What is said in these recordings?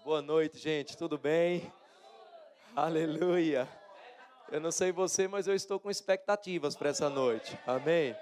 Boa noite, gente. Tudo bem? Aleluia. Eu não sei você, mas eu estou com expectativas para essa noite. Amém?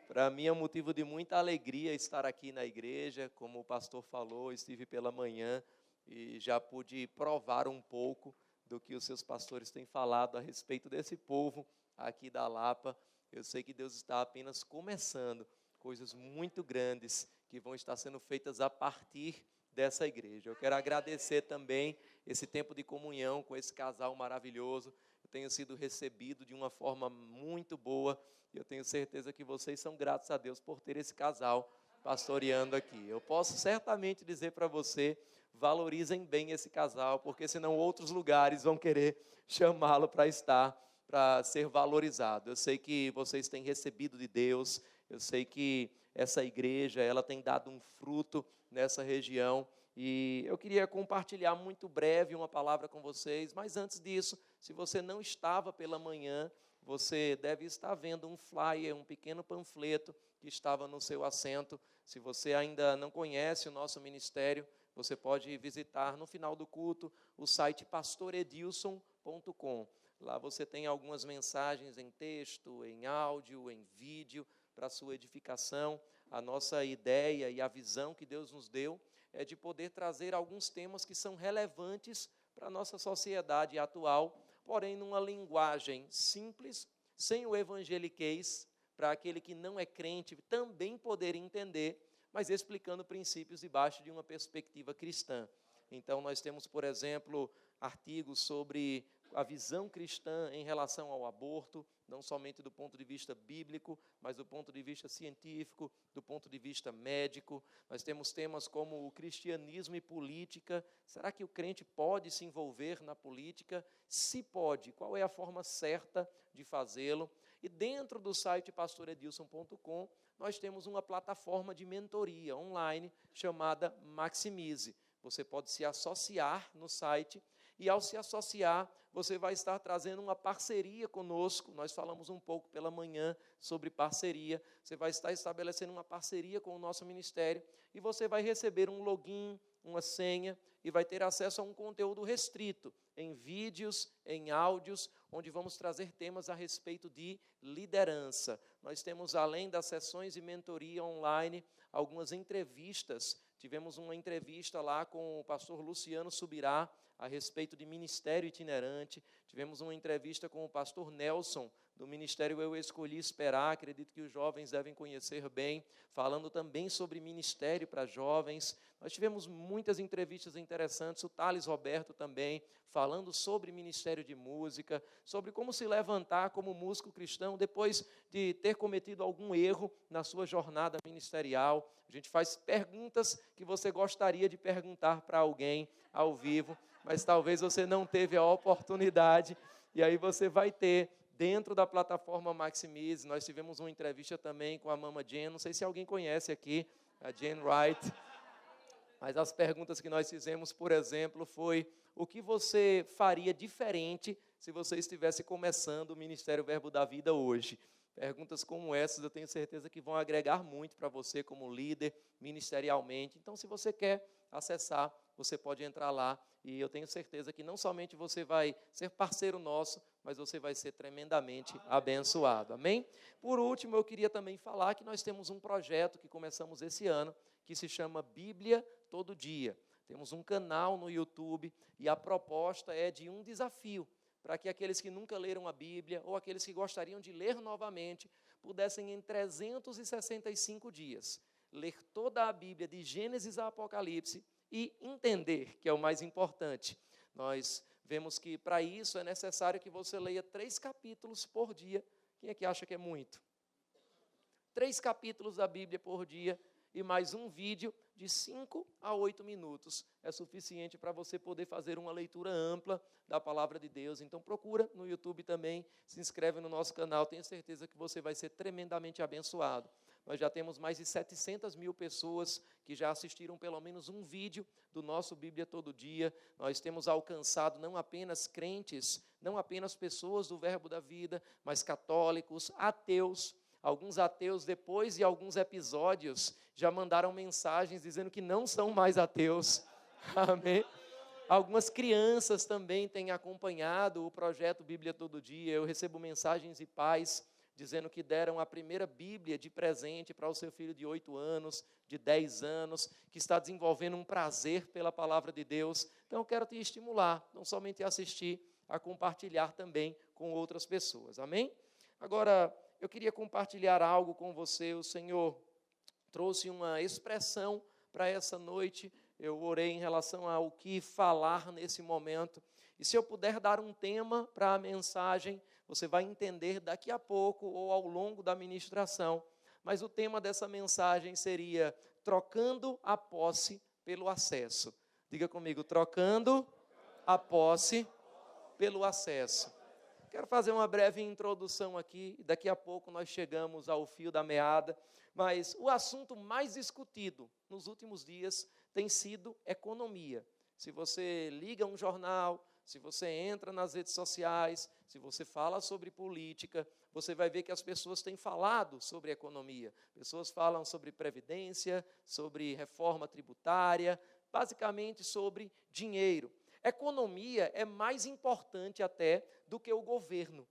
Para mim é um motivo de muita alegria estar aqui na igreja. Como o pastor falou, estive pela manhã e já pude provar um pouco do que os seus pastores têm falado a respeito desse povo aqui da Lapa. Eu sei que Deus está apenas começando coisas muito grandes que vão estar sendo feitas a partir dessa igreja. Eu quero agradecer também esse tempo de comunhão com esse casal maravilhoso. Eu tenho sido recebido de uma forma muito boa e eu tenho certeza que vocês são gratos a Deus por ter esse casal pastoreando aqui. Eu posso certamente dizer para você, valorizem bem esse casal, porque senão outros lugares vão querer chamá-lo para ser valorizado. Eu sei que vocês têm recebido de Deus, eu sei que essa igreja, ela tem dado um fruto nessa região, e eu queria compartilhar muito breve uma palavra com vocês, mas antes disso, se você não estava pela manhã, você deve estar vendo um flyer, um pequeno panfleto que estava no seu assento. Se você ainda não conhece o nosso ministério, você pode visitar no final do culto o site pastoredilson.com. Lá você tem algumas mensagens em texto, em áudio, em vídeo, para a sua edificação. A nossa ideia e a visão que Deus nos deu é de poder trazer alguns temas que são relevantes para a nossa sociedade atual, porém numa linguagem simples, sem o evangeliquez, para aquele que não é crente também poder entender, mas explicando princípios debaixo de uma perspectiva cristã. Então nós temos, por exemplo, artigos sobre a visão cristã em relação ao aborto, não somente do ponto de vista bíblico, mas do ponto de vista científico, do ponto de vista médico. Nós temos temas como o cristianismo e política. Será que o crente pode se envolver na política? Se pode, qual é a forma certa de fazê-lo? E dentro do site pastoredilson.com, nós temos uma plataforma de mentoria online chamada Maximize. Você pode se associar no site e, ao se associar, você vai estar trazendo uma parceria conosco. Nós falamos um pouco pela manhã sobre parceria. Você vai estar estabelecendo uma parceria com o nosso ministério e você vai receber um login, uma senha e vai ter acesso a um conteúdo restrito, em vídeos, em áudios, onde vamos trazer temas a respeito de liderança. Nós temos, além das sessões de mentoria online, algumas entrevistas. Tivemos uma entrevista lá com o pastor Luciano Subirá, a respeito de ministério itinerante. Tivemos uma entrevista com o pastor Nelson, do ministério Eu Escolhi Esperar, acredito que os jovens devem conhecer bem, falando também sobre ministério para jovens. Nós tivemos muitas entrevistas interessantes, o Thales Roberto também, falando sobre ministério de música, sobre como se levantar como músico cristão depois de ter cometido algum erro na sua jornada ministerial. A gente faz perguntas que você gostaria de perguntar para alguém ao vivo, mas talvez você não teve a oportunidade, e aí você vai ter dentro da plataforma Maximize. Nós tivemos uma entrevista também com a Mama Jen, não sei se alguém conhece aqui, a Jen Wright, mas as perguntas que nós fizemos, por exemplo, foi: o que você faria diferente se você estivesse começando o Ministério Verbo da Vida hoje? Perguntas como essas eu tenho certeza que vão agregar muito para você como líder ministerialmente. Então, se você quer acessar, você pode entrar lá e eu tenho certeza que não somente você vai ser parceiro nosso, mas você vai ser tremendamente abençoado. Amém? Por último, eu queria também falar que nós temos um projeto que começamos esse ano, que se chama Bíblia Todo Dia. Temos um canal no YouTube e a proposta é de um desafio, para que aqueles que nunca leram a Bíblia, ou aqueles que gostariam de ler novamente, pudessem em 365 dias, ler toda a Bíblia, de Gênesis a Apocalipse, e entender, que é o mais importante. Nós vemos que para isso é necessário que você leia 3 capítulos por dia. Quem é que acha que é muito? 3 capítulos da Bíblia por dia, e mais um vídeo de 5 a 8 minutos. É suficiente para você poder fazer uma leitura ampla da palavra de Deus. Então procura no YouTube também, se inscreve no nosso canal, tenho certeza que você vai ser tremendamente abençoado. Nós já temos mais de 700 mil pessoas que já assistiram pelo menos um vídeo do nosso Bíblia Todo Dia. Nós temos alcançado não apenas crentes, não apenas pessoas do Verbo da Vida, mas católicos, ateus. Alguns ateus, depois de alguns episódios, já mandaram mensagens dizendo que não são mais ateus. Amém? Algumas crianças também têm acompanhado o projeto Bíblia Todo Dia. Eu recebo mensagens de pais dizendo que deram a primeira Bíblia de presente para o seu filho de 8 anos, de 10 anos, que está desenvolvendo um prazer pela palavra de Deus. Então eu quero te estimular, não somente a assistir, a compartilhar também com outras pessoas. Amém? Agora, eu queria compartilhar algo com você. O Senhor trouxe uma expressão para essa noite. Eu orei em relação ao que falar nesse momento. E se eu puder dar um tema para a mensagem, você vai entender daqui a pouco ou ao longo da ministração. Mas o tema dessa mensagem seria trocando a posse pelo acesso. Diga comigo, trocando a posse pelo acesso. Quero fazer uma breve introdução aqui, daqui a pouco nós chegamos ao fio da meada, mas o assunto mais discutido nos últimos dias tem sido economia. Se você liga um jornal, se você entra nas redes sociais, se você fala sobre política, você vai ver que as pessoas têm falado sobre economia. Pessoas falam sobre previdência, sobre reforma tributária, basicamente sobre dinheiro. Economia é mais importante até do que o governo,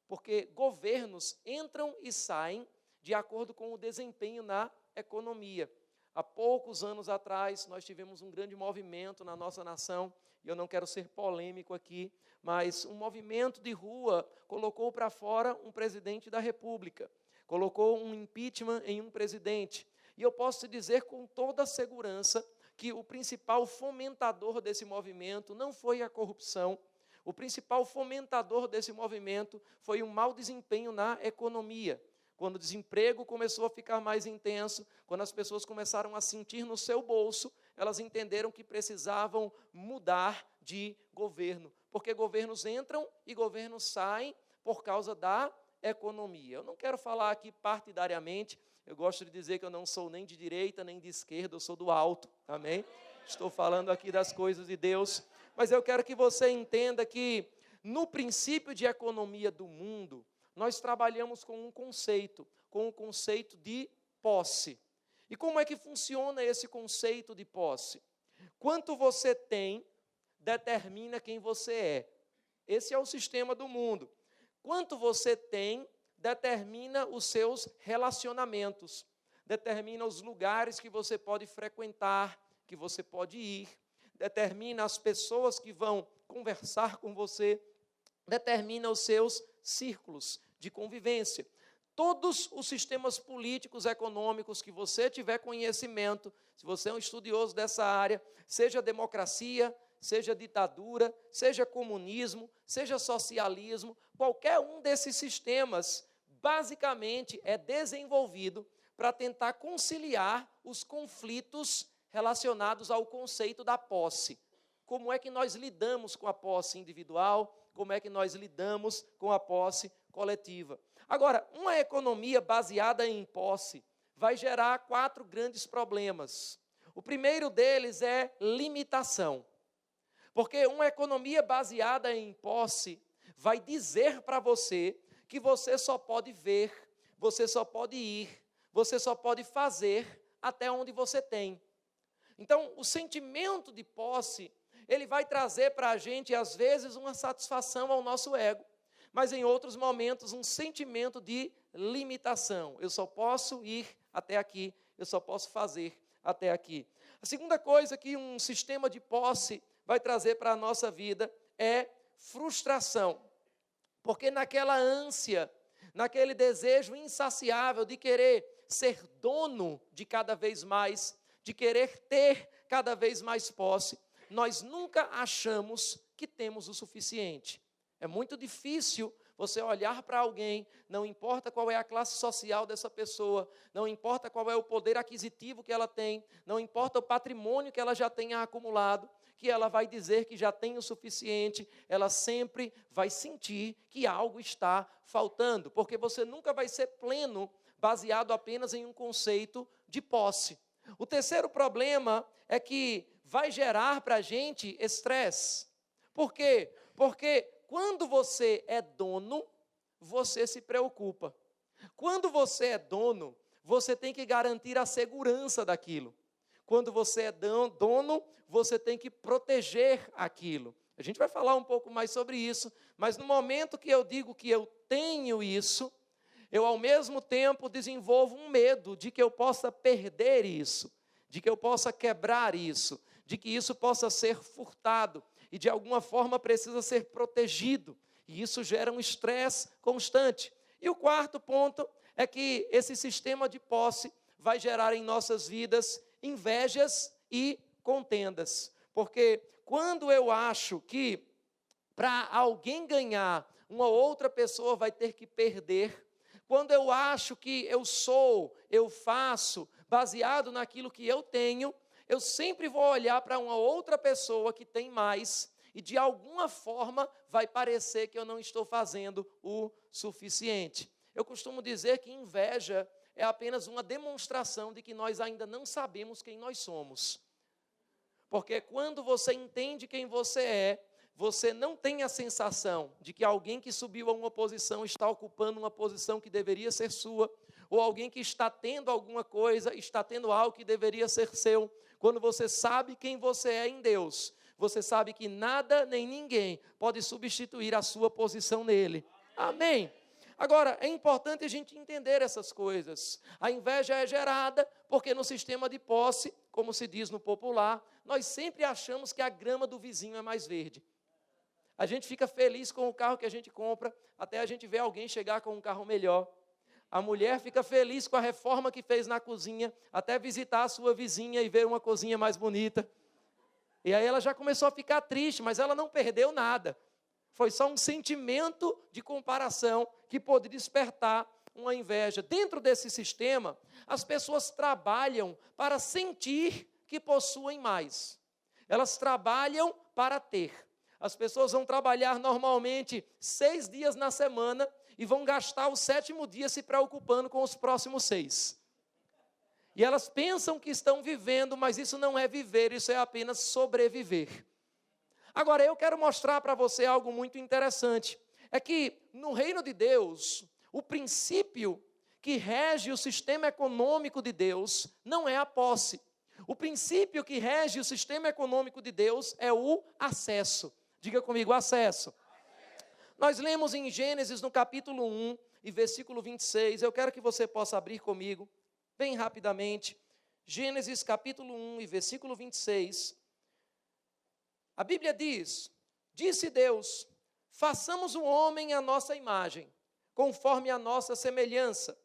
porque governos entram e saem de acordo com o desempenho na economia. Há poucos anos atrás, nós tivemos um grande movimento na nossa nação, e eu não quero ser polêmico aqui, mas um movimento de rua colocou para fora um presidente da República, colocou um impeachment em um presidente. E eu posso te dizer com toda a segurança que o principal fomentador desse movimento não foi a corrupção, o principal fomentador desse movimento foi um mau desempenho na economia. Quando o desemprego começou a ficar mais intenso, quando as pessoas começaram a sentir no seu bolso, elas entenderam que precisavam mudar de governo, porque governos entram e governos saem por causa da economia. Eu não quero falar aqui partidariamente, eu gosto de dizer que eu não sou nem de direita nem de esquerda, eu sou do alto, amém? Estou falando aqui das coisas de Deus, mas eu quero que você entenda que no princípio de economia do mundo, nós trabalhamos com o conceito de posse. E como é que funciona esse conceito de posse? Quanto você tem, determina quem você é. Esse é o sistema do mundo. Quanto você tem, determina os seus relacionamentos, determina os lugares que você pode frequentar, que você pode ir, determina as pessoas que vão conversar com você, determina os seus círculos de convivência. Todos os sistemas políticos, econômicos que você tiver conhecimento, se você é um estudioso dessa área, seja democracia, seja ditadura, seja comunismo, seja socialismo, qualquer um desses sistemas, basicamente, é desenvolvido para tentar conciliar os conflitos relacionados ao conceito da posse. Como é que nós lidamos com a posse individual? Como é que nós lidamos com a posse coletiva? Agora, uma economia baseada em posse vai gerar 4 grandes problemas. O primeiro deles é limitação. Porque uma economia baseada em posse vai dizer para você que você só pode ver, você só pode ir, você só pode fazer até onde você tem. Então, o sentimento de posse, ele vai trazer para a gente, às vezes, uma satisfação ao nosso ego, mas em outros momentos, um sentimento de limitação. Eu só posso ir até aqui, eu só posso fazer até aqui. A segunda coisa que um sistema de posse vai trazer para a nossa vida é frustração. Porque naquela ânsia, naquele desejo insaciável de querer ser dono de cada vez mais, de querer ter cada vez mais posse, nós nunca achamos que temos o suficiente. É muito difícil você olhar para alguém, não importa qual é a classe social dessa pessoa, não importa qual é o poder aquisitivo que ela tem, não importa o patrimônio que ela já tenha acumulado, que ela vai dizer que já tem o suficiente, ela sempre vai sentir que algo está faltando, porque você nunca vai ser pleno baseado apenas em um conceito de posse. O terceiro problema é que vai gerar para a gente estresse. Por quê? Porque quando você é dono, você se preocupa. Quando você é dono, você tem que garantir a segurança daquilo. Quando você é dono, você tem que proteger aquilo. A gente vai falar um pouco mais sobre isso, mas no momento que eu digo que eu tenho isso, eu ao mesmo tempo desenvolvo um medo de que eu possa perder isso, de que eu possa quebrar isso, de que isso possa ser furtado e de alguma forma precisa ser protegido. E isso gera um estresse constante. E o quarto ponto é que esse sistema de posse vai gerar em nossas vidas invejas e contendas. Porque quando eu acho que para alguém ganhar, uma outra pessoa vai ter que perder, quando eu acho que eu faço, baseado naquilo que eu tenho, eu sempre vou olhar para uma outra pessoa que tem mais, e de alguma forma vai parecer que eu não estou fazendo o suficiente. Eu costumo dizer que inveja é apenas uma demonstração de que nós ainda não sabemos quem nós somos. Porque quando você entende quem você é, você não tem a sensação de que alguém que subiu a uma posição está ocupando uma posição que deveria ser sua, ou alguém que está tendo alguma coisa, está tendo algo que deveria ser seu. Quando você sabe quem você é em Deus, você sabe que nada nem ninguém pode substituir a sua posição nele. Amém? Agora, é importante a gente entender essas coisas. A inveja é gerada porque no sistema de posse, como se diz no popular, nós sempre achamos que a grama do vizinho é mais verde. A gente fica feliz com o carro que a gente compra, até a gente ver alguém chegar com um carro melhor. A mulher fica feliz com a reforma que fez na cozinha, até visitar a sua vizinha e ver uma cozinha mais bonita. E aí ela já começou a ficar triste, mas ela não perdeu nada. Foi só um sentimento de comparação que pôde despertar uma inveja. Dentro desse sistema, as pessoas trabalham para sentir que possuem mais. Elas trabalham para ter. As pessoas vão trabalhar normalmente 6 dias na semana e vão gastar o 7º dia se preocupando com os próximos 6. E elas pensam que estão vivendo, mas isso não é viver, isso é apenas sobreviver. Agora, eu quero mostrar para você algo muito interessante. É que no reino de Deus, o princípio que rege o sistema econômico de Deus não é a posse. O princípio que rege o sistema econômico de Deus é o acesso. Diga comigo, acesso. Nós lemos em Gênesis, no capítulo 1, e versículo 26. Eu quero que você possa abrir comigo, bem rapidamente. Gênesis, capítulo 1, e versículo 26. A Bíblia diz: disse Deus, façamos o homem à nossa imagem, conforme a nossa semelhança.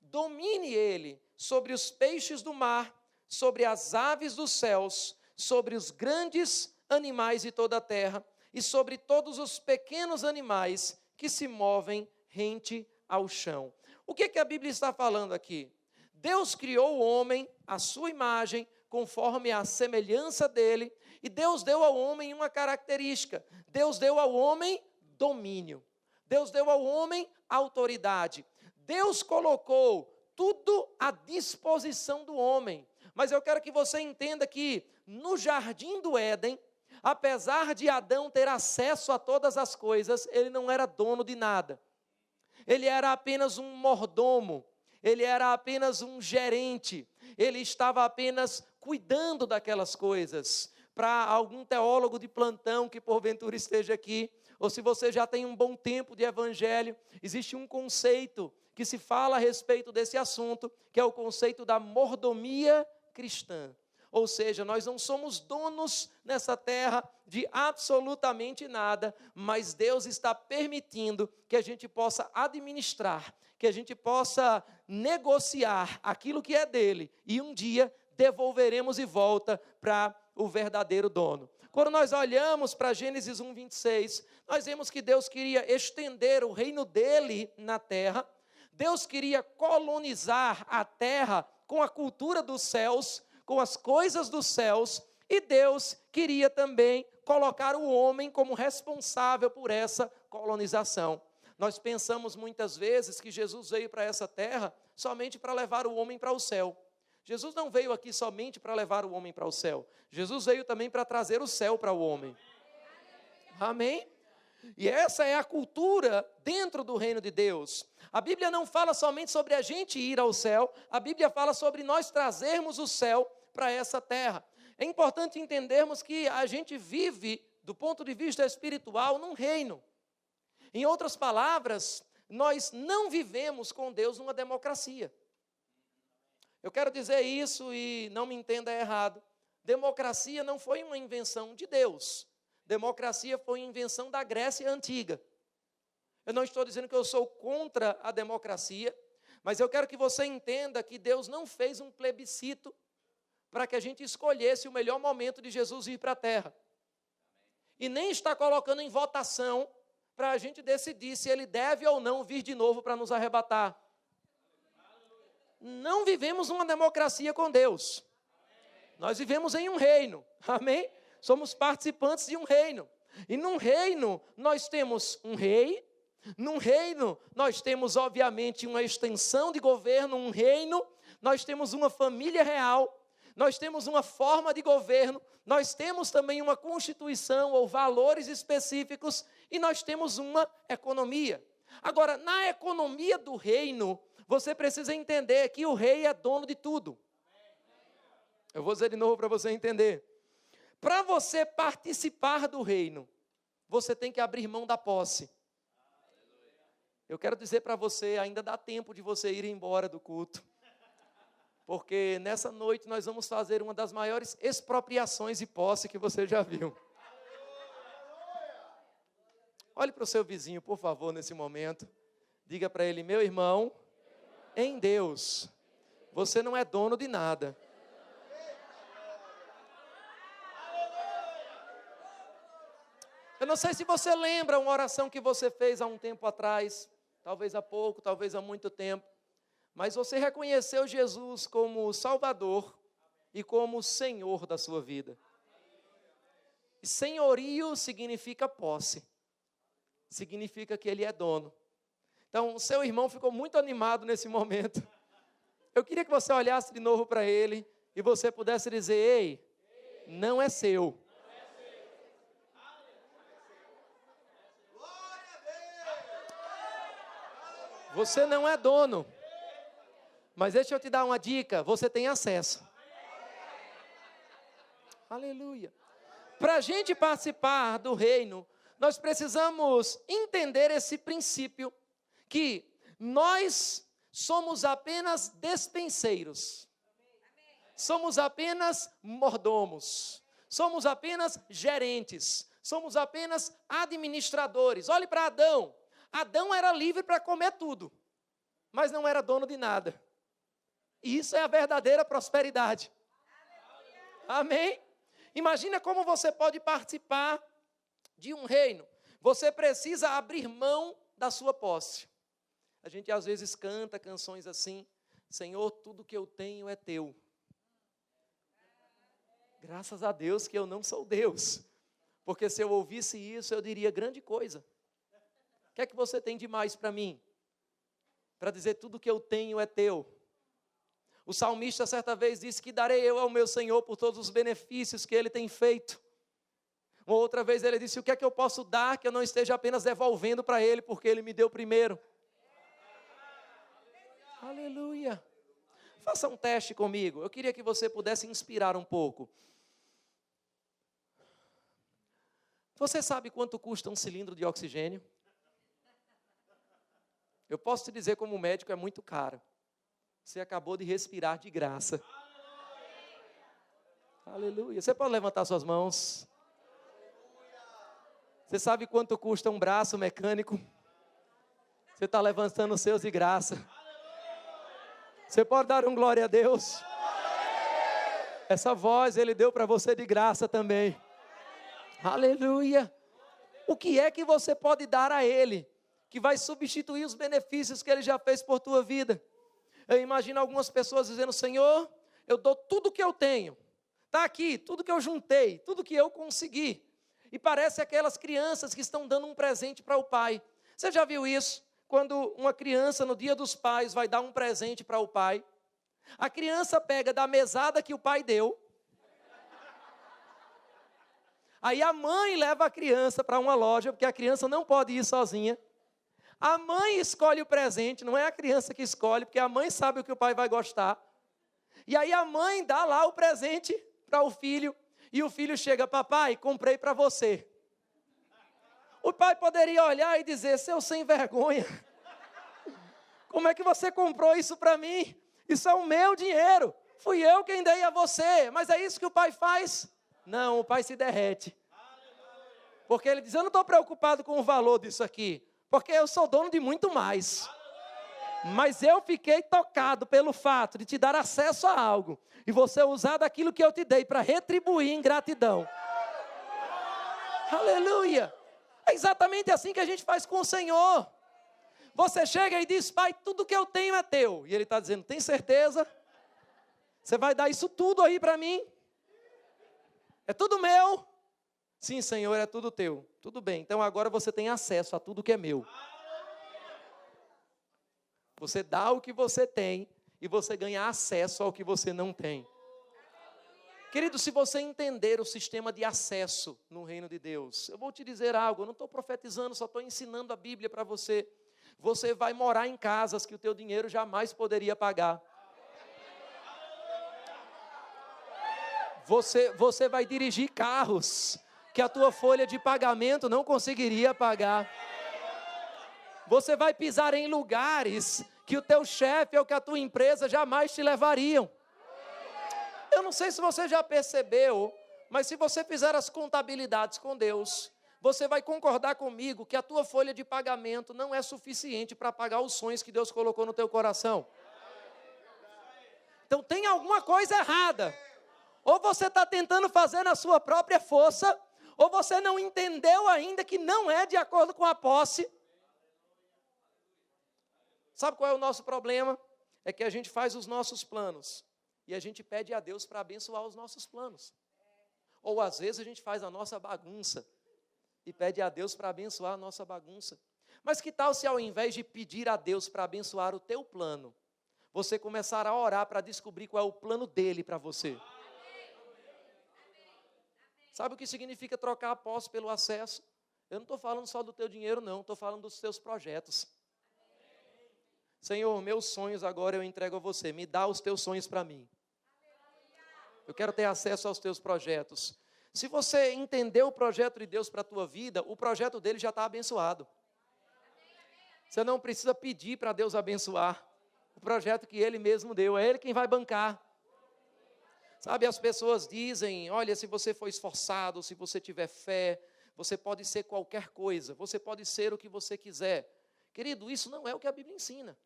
Domine ele sobre os peixes do mar, sobre as aves dos céus, sobre os grandes animais de toda a terra, e sobre todos os pequenos animais que se movem rente ao chão. O que a Bíblia está falando aqui? Deus criou o homem à sua imagem, conforme a semelhança dele, e Deus deu ao homem uma característica. Deus deu ao homem domínio. Deus deu ao homem autoridade. Deus colocou tudo à disposição do homem. Mas eu quero que você entenda que no jardim do Éden, apesar de Adão ter acesso a todas as coisas, ele não era dono de nada. Ele era apenas um mordomo, ele era apenas um gerente, ele estava apenas cuidando daquelas coisas. Para algum teólogo de plantão que porventura esteja aqui, ou se você já tem um bom tempo de evangelho, existe um conceito que se fala a respeito desse assunto, que é o conceito da mordomia cristã. Ou seja, nós não somos donos nessa terra de absolutamente nada, mas Deus está permitindo que a gente possa administrar, que a gente possa negociar aquilo que é dele, e um dia devolveremos de volta para o verdadeiro dono. Quando nós olhamos para Gênesis 1, 26, nós vemos que Deus queria estender o reino dele na terra. Deus queria colonizar a terra com a cultura dos céus, com as coisas dos céus, e Deus queria também colocar o homem como responsável por essa colonização. Nós pensamos muitas vezes que Jesus veio para essa terra somente para levar o homem para o céu. Jesus não veio aqui somente para levar o homem para o céu. Jesus veio também para trazer o céu para o homem. Amém? E essa é a cultura dentro do reino de Deus. A Bíblia não fala somente sobre a gente ir ao céu, a Bíblia fala sobre nós trazermos o céu para essa terra. É importante entendermos que a gente vive, do ponto de vista espiritual, num reino. Em outras palavras, nós não vivemos com Deus numa democracia. Eu quero dizer isso e não me entenda errado. Democracia não foi uma invenção de Deus. Democracia foi uma invenção da Grécia Antiga. Eu não estou dizendo que eu sou contra a democracia, mas eu quero que você entenda que Deus não fez um plebiscito para que a gente escolhesse o melhor momento de Jesus vir para a terra. E nem está colocando em votação para a gente decidir se ele deve ou não vir de novo para nos arrebatar. Não vivemos uma democracia com Deus. Nós vivemos em um reino, amém? Somos participantes de um reino. E num reino nós temos um rei, num reino nós temos obviamente uma extensão de governo, um reino, nós temos uma família real, nós temos uma forma de governo, nós temos também uma constituição ou valores específicos e nós temos uma economia. Agora, na economia do reino, você precisa entender que o rei é dono de tudo. Eu vou dizer de novo para você entender. Para você participar do reino, você tem que abrir mão da posse. Eu quero dizer para você, ainda dá tempo de você ir embora do culto. Porque nessa noite nós vamos fazer uma das maiores expropriações de posse que você já viu. Olhe para o seu vizinho, por favor, nesse momento. Diga para ele, meu irmão, em Deus, você não é dono de nada. Eu não sei se você lembra uma oração que você fez há um tempo atrás, talvez há pouco, talvez há muito tempo, mas você reconheceu Jesus como Salvador e como Senhor da sua vida. E senhorio significa posse, significa que Ele é dono. Então, o seu irmão ficou muito animado nesse momento. Eu queria que você olhasse de novo para ele e você pudesse dizer, ei, não é seu. Você não é dono, mas deixa eu te dar uma dica, você tem acesso. Aleluia. Para a gente participar do reino, nós precisamos entender esse princípio, que nós somos apenas despenseiros, somos apenas mordomos, somos apenas gerentes, somos apenas administradores. Olhe para Adão. Adão era livre para comer tudo, mas não era dono de nada. E isso é a verdadeira prosperidade. Amém? Imagina como você pode participar de um reino. Você precisa abrir mão da sua posse. A gente às vezes canta canções assim, Senhor, tudo que eu tenho é teu. Graças a Deus que eu não sou Deus. Porque se eu ouvisse isso, eu diria grande coisa. O que é que você tem demais para mim? Para dizer tudo que eu tenho é teu. O salmista certa vez disse que darei eu ao meu Senhor por todos os benefícios que Ele tem feito. Uma outra vez ele disse, o que é que eu posso dar que eu não esteja apenas devolvendo para Ele, porque Ele me deu primeiro. Aleluia. Faça um teste comigo. Eu queria que você pudesse inspirar um pouco. Você sabe quanto custa um cilindro de oxigênio? Eu posso te dizer como médico, é muito caro. Você acabou de respirar de graça. Aleluia. Você pode levantar suas mãos. Você sabe quanto custa um braço mecânico? Você está levantando os seus de graça. Você pode dar um glória a Deus? Essa voz Ele deu para você de graça também. Aleluia. O que é que você pode dar a Ele, que vai substituir os benefícios que Ele já fez por tua vida? Eu imagino algumas pessoas dizendo, Senhor, eu dou tudo que eu tenho. Está aqui, tudo que eu juntei, tudo que eu consegui. E parece aquelas crianças que estão dando um presente para o pai. Você já viu isso? Quando uma criança no dia dos pais vai dar um presente para o pai. A criança pega da mesada que o pai deu. Aí a mãe leva a criança para uma loja, porque a criança não pode ir sozinha. A mãe escolhe o presente, não é a criança que escolhe, porque a mãe sabe o que o pai vai gostar. E aí a mãe dá lá o presente para o filho, e o filho chega: papai, comprei para você. O pai poderia olhar e dizer: seu sem vergonha, como é que você comprou isso para mim? Isso é o meu dinheiro, fui eu quem dei a você. Mas é isso que o pai faz? Não, o pai se derrete. Porque ele diz: eu não estou preocupado com o valor disso aqui, porque eu sou dono de muito mais. Mas eu fiquei tocado pelo fato de te dar acesso a algo e você usar daquilo que eu te dei para retribuir em gratidão. Aleluia! É exatamente assim que a gente faz com o Senhor. Você chega e diz: pai, tudo que eu tenho é teu. E ele está dizendo: tem certeza? Você vai dar isso tudo aí para mim? É tudo meu? Sim, Senhor, é tudo teu. Tudo bem, então agora você tem acesso a tudo que é meu. Você dá o que você tem e você ganha acesso ao que você não tem. Querido, se você entender o sistema de acesso no reino de Deus, eu vou te dizer algo, eu não estou profetizando, só estou ensinando a Bíblia para você. Você vai morar em casas que o teu dinheiro jamais poderia pagar. Você vai dirigir carros que a tua folha de pagamento não conseguiria pagar. Você vai pisar em lugares que o teu chefe ou que a tua empresa jamais te levariam. Eu não sei se você já percebeu, mas se você fizer as contabilidades com Deus, você vai concordar comigo que a tua folha de pagamento não é suficiente para pagar os sonhos que Deus colocou no teu coração. Então tem alguma coisa errada. Ou você está tentando fazer na sua própria força, ou você não entendeu ainda que não é de acordo com a posse. Sabe qual é o nosso problema? É que a gente faz os nossos planos e a gente pede a Deus para abençoar os nossos planos. Ou às vezes a gente faz a nossa bagunça e pede a Deus para abençoar a nossa bagunça. Mas que tal se ao invés de pedir a Deus para abençoar o teu plano, você começar a orar para descobrir qual é o plano dele para você? Sabe o que significa trocar a posse pelo acesso? Eu não estou falando só do teu dinheiro, não. Estou falando dos teus projetos. Senhor, meus sonhos agora eu entrego a você. Me dá os teus sonhos para mim. Eu quero ter acesso aos teus projetos. Se você entender o projeto de Deus para a tua vida, o projeto dele já está abençoado. Você não precisa pedir para Deus abençoar o projeto que ele mesmo deu. É ele quem vai bancar. Sabe, as pessoas dizem: olha, se você for esforçado, se você tiver fé, você pode ser qualquer coisa, você pode ser o que você quiser. Querido, isso não é o que a Bíblia ensina.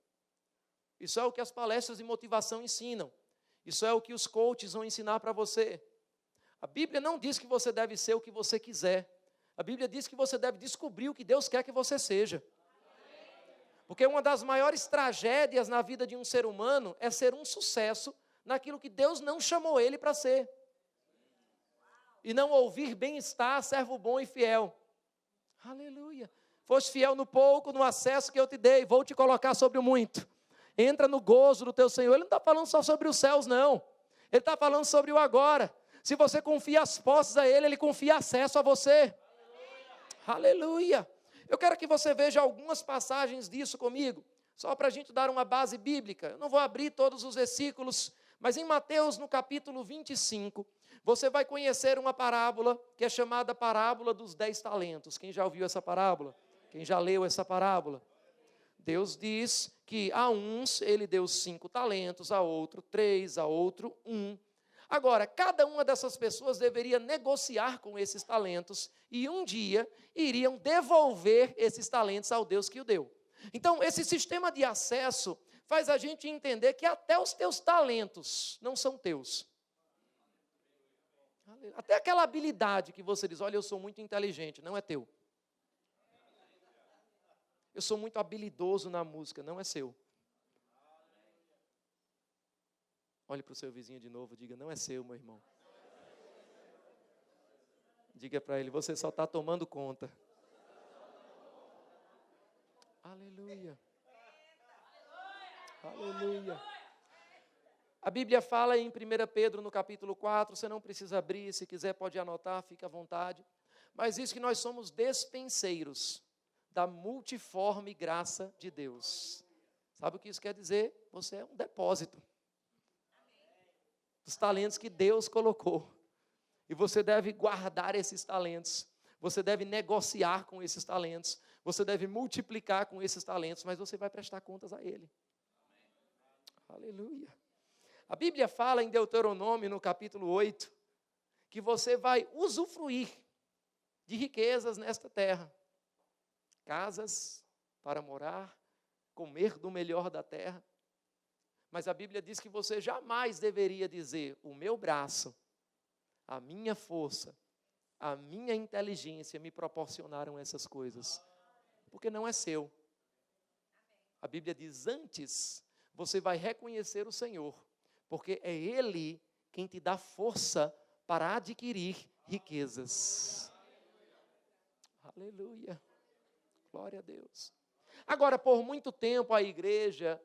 Isso é o que as palestras de motivação ensinam. Isso é o que os coaches vão ensinar para você. A Bíblia não diz que você deve ser o que você quiser. A Bíblia diz que você deve descobrir o que Deus quer que você seja. Porque uma das maiores tragédias na vida de um ser humano é ser um sucesso naquilo que Deus não chamou ele para ser. E não ouvir bem-estar, servo bom e fiel. Aleluia. Foste fiel no pouco, no acesso que eu te dei, vou te colocar sobre o muito. Entra no gozo do teu Senhor. Ele não está falando só sobre os céus, não. Ele está falando sobre o agora. Se você confia as posses a Ele, Ele confia acesso a você. Aleluia. Eu quero que você veja algumas passagens disso comigo, só para a gente dar uma base bíblica. Eu não vou abrir todos os versículos, mas em Mateus, no capítulo 25, você vai conhecer uma parábola que é chamada parábola dos 10 talentos. Quem já ouviu essa parábola? Quem já leu essa parábola? Deus diz que a uns ele deu 5 talentos, a outro 3, a outro 1. Agora, cada uma dessas pessoas deveria negociar com esses talentos e um dia iriam devolver esses talentos ao Deus que o deu. Então, esse sistema de acesso faz a gente entender que até os teus talentos não são teus. Até aquela habilidade que você diz: olha, eu sou muito inteligente, não é teu. Eu sou muito habilidoso na música, não é seu. Olhe para o seu vizinho de novo, diga: não é seu, meu irmão. Diga para ele: você só está tomando conta. Aleluia. Aleluia. A Bíblia fala em 1 Pedro, no capítulo 4, você não precisa abrir, se quiser pode anotar, fica à vontade. Mas diz que nós somos despenseiros da multiforme graça de Deus. Sabe o que isso quer dizer? Você é um depósito. dos talentos que Deus colocou. E você deve guardar esses talentos. Você deve negociar com esses talentos. Você deve multiplicar com esses talentos, mas você vai prestar contas a Ele. Aleluia. A Bíblia fala em Deuteronômio, no capítulo 8, que você vai usufruir de riquezas nesta terra. Casas para morar, comer do melhor da terra. Mas a Bíblia diz que você jamais deveria dizer: o meu braço, a minha força, a minha inteligência me proporcionaram essas coisas. Porque não é seu. A Bíblia diz: antes você vai reconhecer o Senhor, porque é Ele quem te dá força para adquirir riquezas. Aleluia. Glória a Deus. Agora, por muito tempo a igreja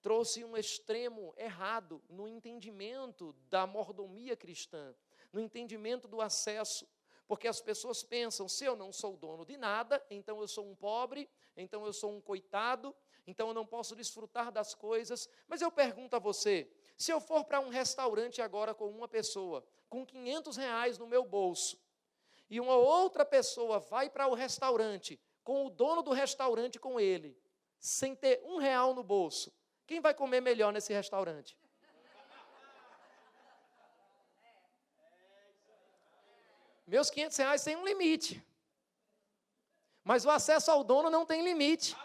trouxe um extremo errado no entendimento da mordomia cristã, no entendimento do acesso, porque as pessoas pensam: se eu não sou dono de nada, então eu sou um pobre, então eu sou um coitado, então eu não posso desfrutar das coisas. Mas eu pergunto a você, se eu for para um restaurante agora com uma pessoa, com R$500 no meu bolso, e uma outra pessoa vai para o restaurante, com o dono do restaurante com ele, sem ter R$1 no bolso, quem vai comer melhor nesse restaurante? Meus R$500 têm um limite, mas o acesso ao dono não tem limite.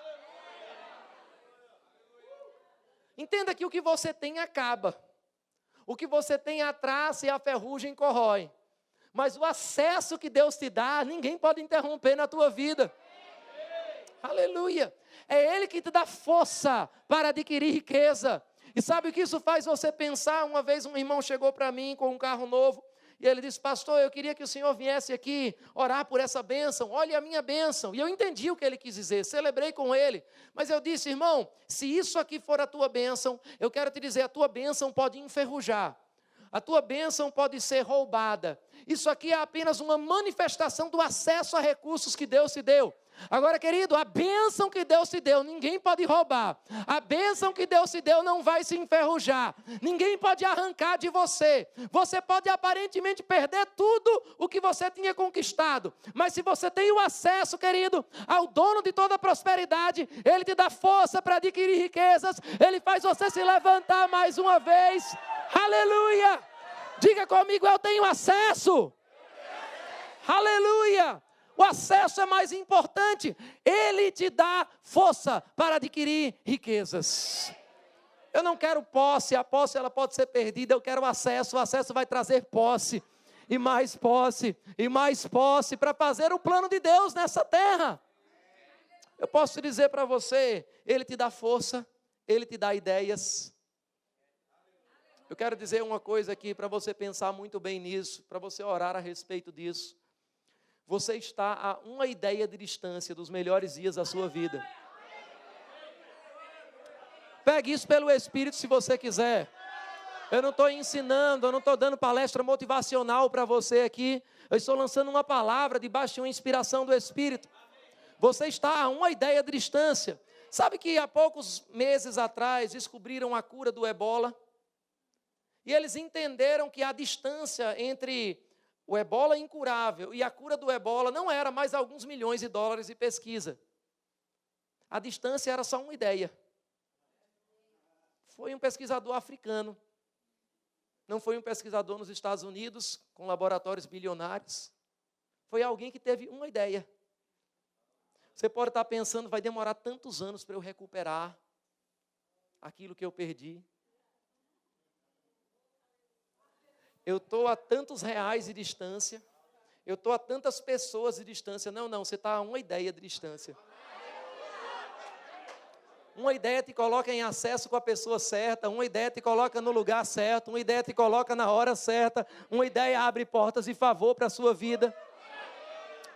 Entenda que o que você tem acaba, o que você tem a traça e a ferrugem corrói, mas o acesso que Deus te dá, ninguém pode interromper na tua vida. Aleluia. É Ele que te dá força para adquirir riqueza. E sabe o que isso faz você pensar? Uma vez um irmão chegou para mim com um carro novo, e ele disse: pastor, eu queria que o senhor viesse aqui orar por essa bênção, olha a minha bênção. E eu entendi o que ele quis dizer, celebrei com ele. Mas eu disse: irmão, se isso aqui for a tua bênção, eu quero te dizer, a tua bênção pode enferrujar. A tua bênção pode ser roubada. Isso aqui é apenas uma manifestação do acesso a recursos que Deus te deu. Agora, querido, a bênção que Deus te deu, ninguém pode roubar. A bênção que Deus te deu não vai se enferrujar. Ninguém pode arrancar de você. Você pode aparentemente perder tudo o que você tinha conquistado. Mas se você tem o acesso, querido, ao dono de toda a prosperidade, Ele te dá força para adquirir riquezas. Ele faz você se levantar mais uma vez. Aleluia! Diga comigo: eu tenho acesso. Aleluia! O acesso é mais importante. Ele te dá força para adquirir riquezas. Eu não quero posse. A posse ela pode ser perdida. Eu quero acesso. O acesso vai trazer posse. E mais posse. E mais posse. Para fazer o plano de Deus nessa terra. Eu posso dizer para você: Ele te dá força. Ele te dá ideias. Eu quero dizer uma coisa aqui para você pensar muito bem nisso. Para você orar a respeito disso. Você está a uma ideia de distância dos melhores dias da sua vida. Pegue isso pelo Espírito se você quiser. Eu não estou ensinando, eu não estou dando palestra motivacional para você aqui. Eu estou lançando uma palavra debaixo de uma inspiração do Espírito. Você está a uma ideia de distância. Sabe que há poucos meses atrás descobriram a cura do ebola? E eles entenderam que a distância entre o ebola incurável e a cura do ebola não era mais alguns milhões de dólares de pesquisa. A distância era só uma ideia. Foi um pesquisador africano. Não foi um pesquisador nos Estados Unidos, com laboratórios bilionários. Foi alguém que teve uma ideia. Você pode estar pensando: vai demorar tantos anos para eu recuperar aquilo que eu perdi. Eu estou a tantos reais de distância. Eu estou a tantas pessoas de distância. Não, você está a uma ideia de distância. Uma ideia te coloca em acesso com a pessoa certa. Uma ideia te coloca no lugar certo. Uma ideia te coloca na hora certa. Uma ideia abre portas de favor para a sua vida.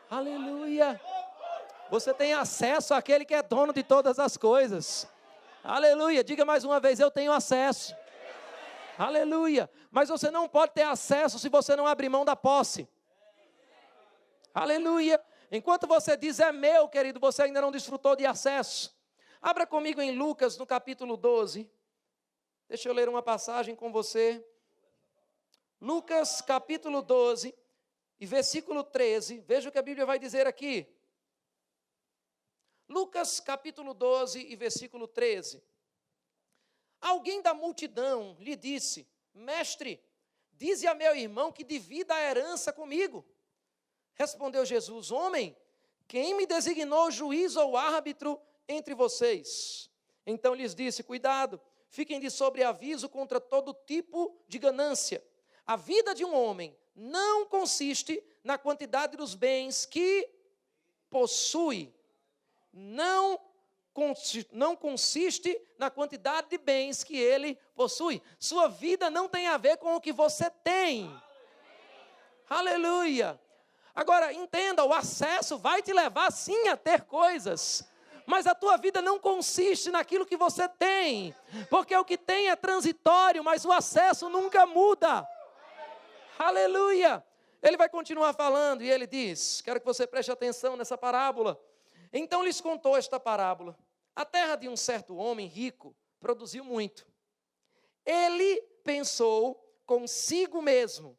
Aleluia. Você tem acesso àquele que é dono de todas as coisas. Aleluia. Diga mais uma vez: eu tenho acesso. Aleluia. Mas você não pode ter acesso se você não abrir mão da posse. Aleluia. Enquanto você diz é meu, querido, você ainda não desfrutou de acesso. Abra comigo em Lucas, no capítulo 12. Deixa eu ler uma passagem com você. Lucas capítulo 12 e versículo 13. Veja o que a Bíblia vai dizer aqui. Lucas capítulo 12 e versículo 13. Alguém da multidão lhe disse: Mestre, dize a meu irmão que divida a herança comigo. Respondeu Jesus: Homem, quem me designou juiz ou árbitro entre vocês? Então lhes disse: Cuidado, fiquem de sobreaviso contra todo tipo de ganância. A vida de um homem não consiste na quantidade dos bens que possui. Não consiste na quantidade de bens que ele possui. Sua vida não tem a ver com o que você tem. Aleluia. Agora, entenda, o acesso vai te levar sim a ter coisas, mas a tua vida não consiste naquilo que você tem, porque o que tem é transitório, mas o acesso nunca muda. Aleluia. Ele vai continuar falando e ele diz, quero que você preste atenção nessa parábola. Então lhes contou esta parábola. A terra de um certo homem rico produziu muito. Ele pensou consigo mesmo: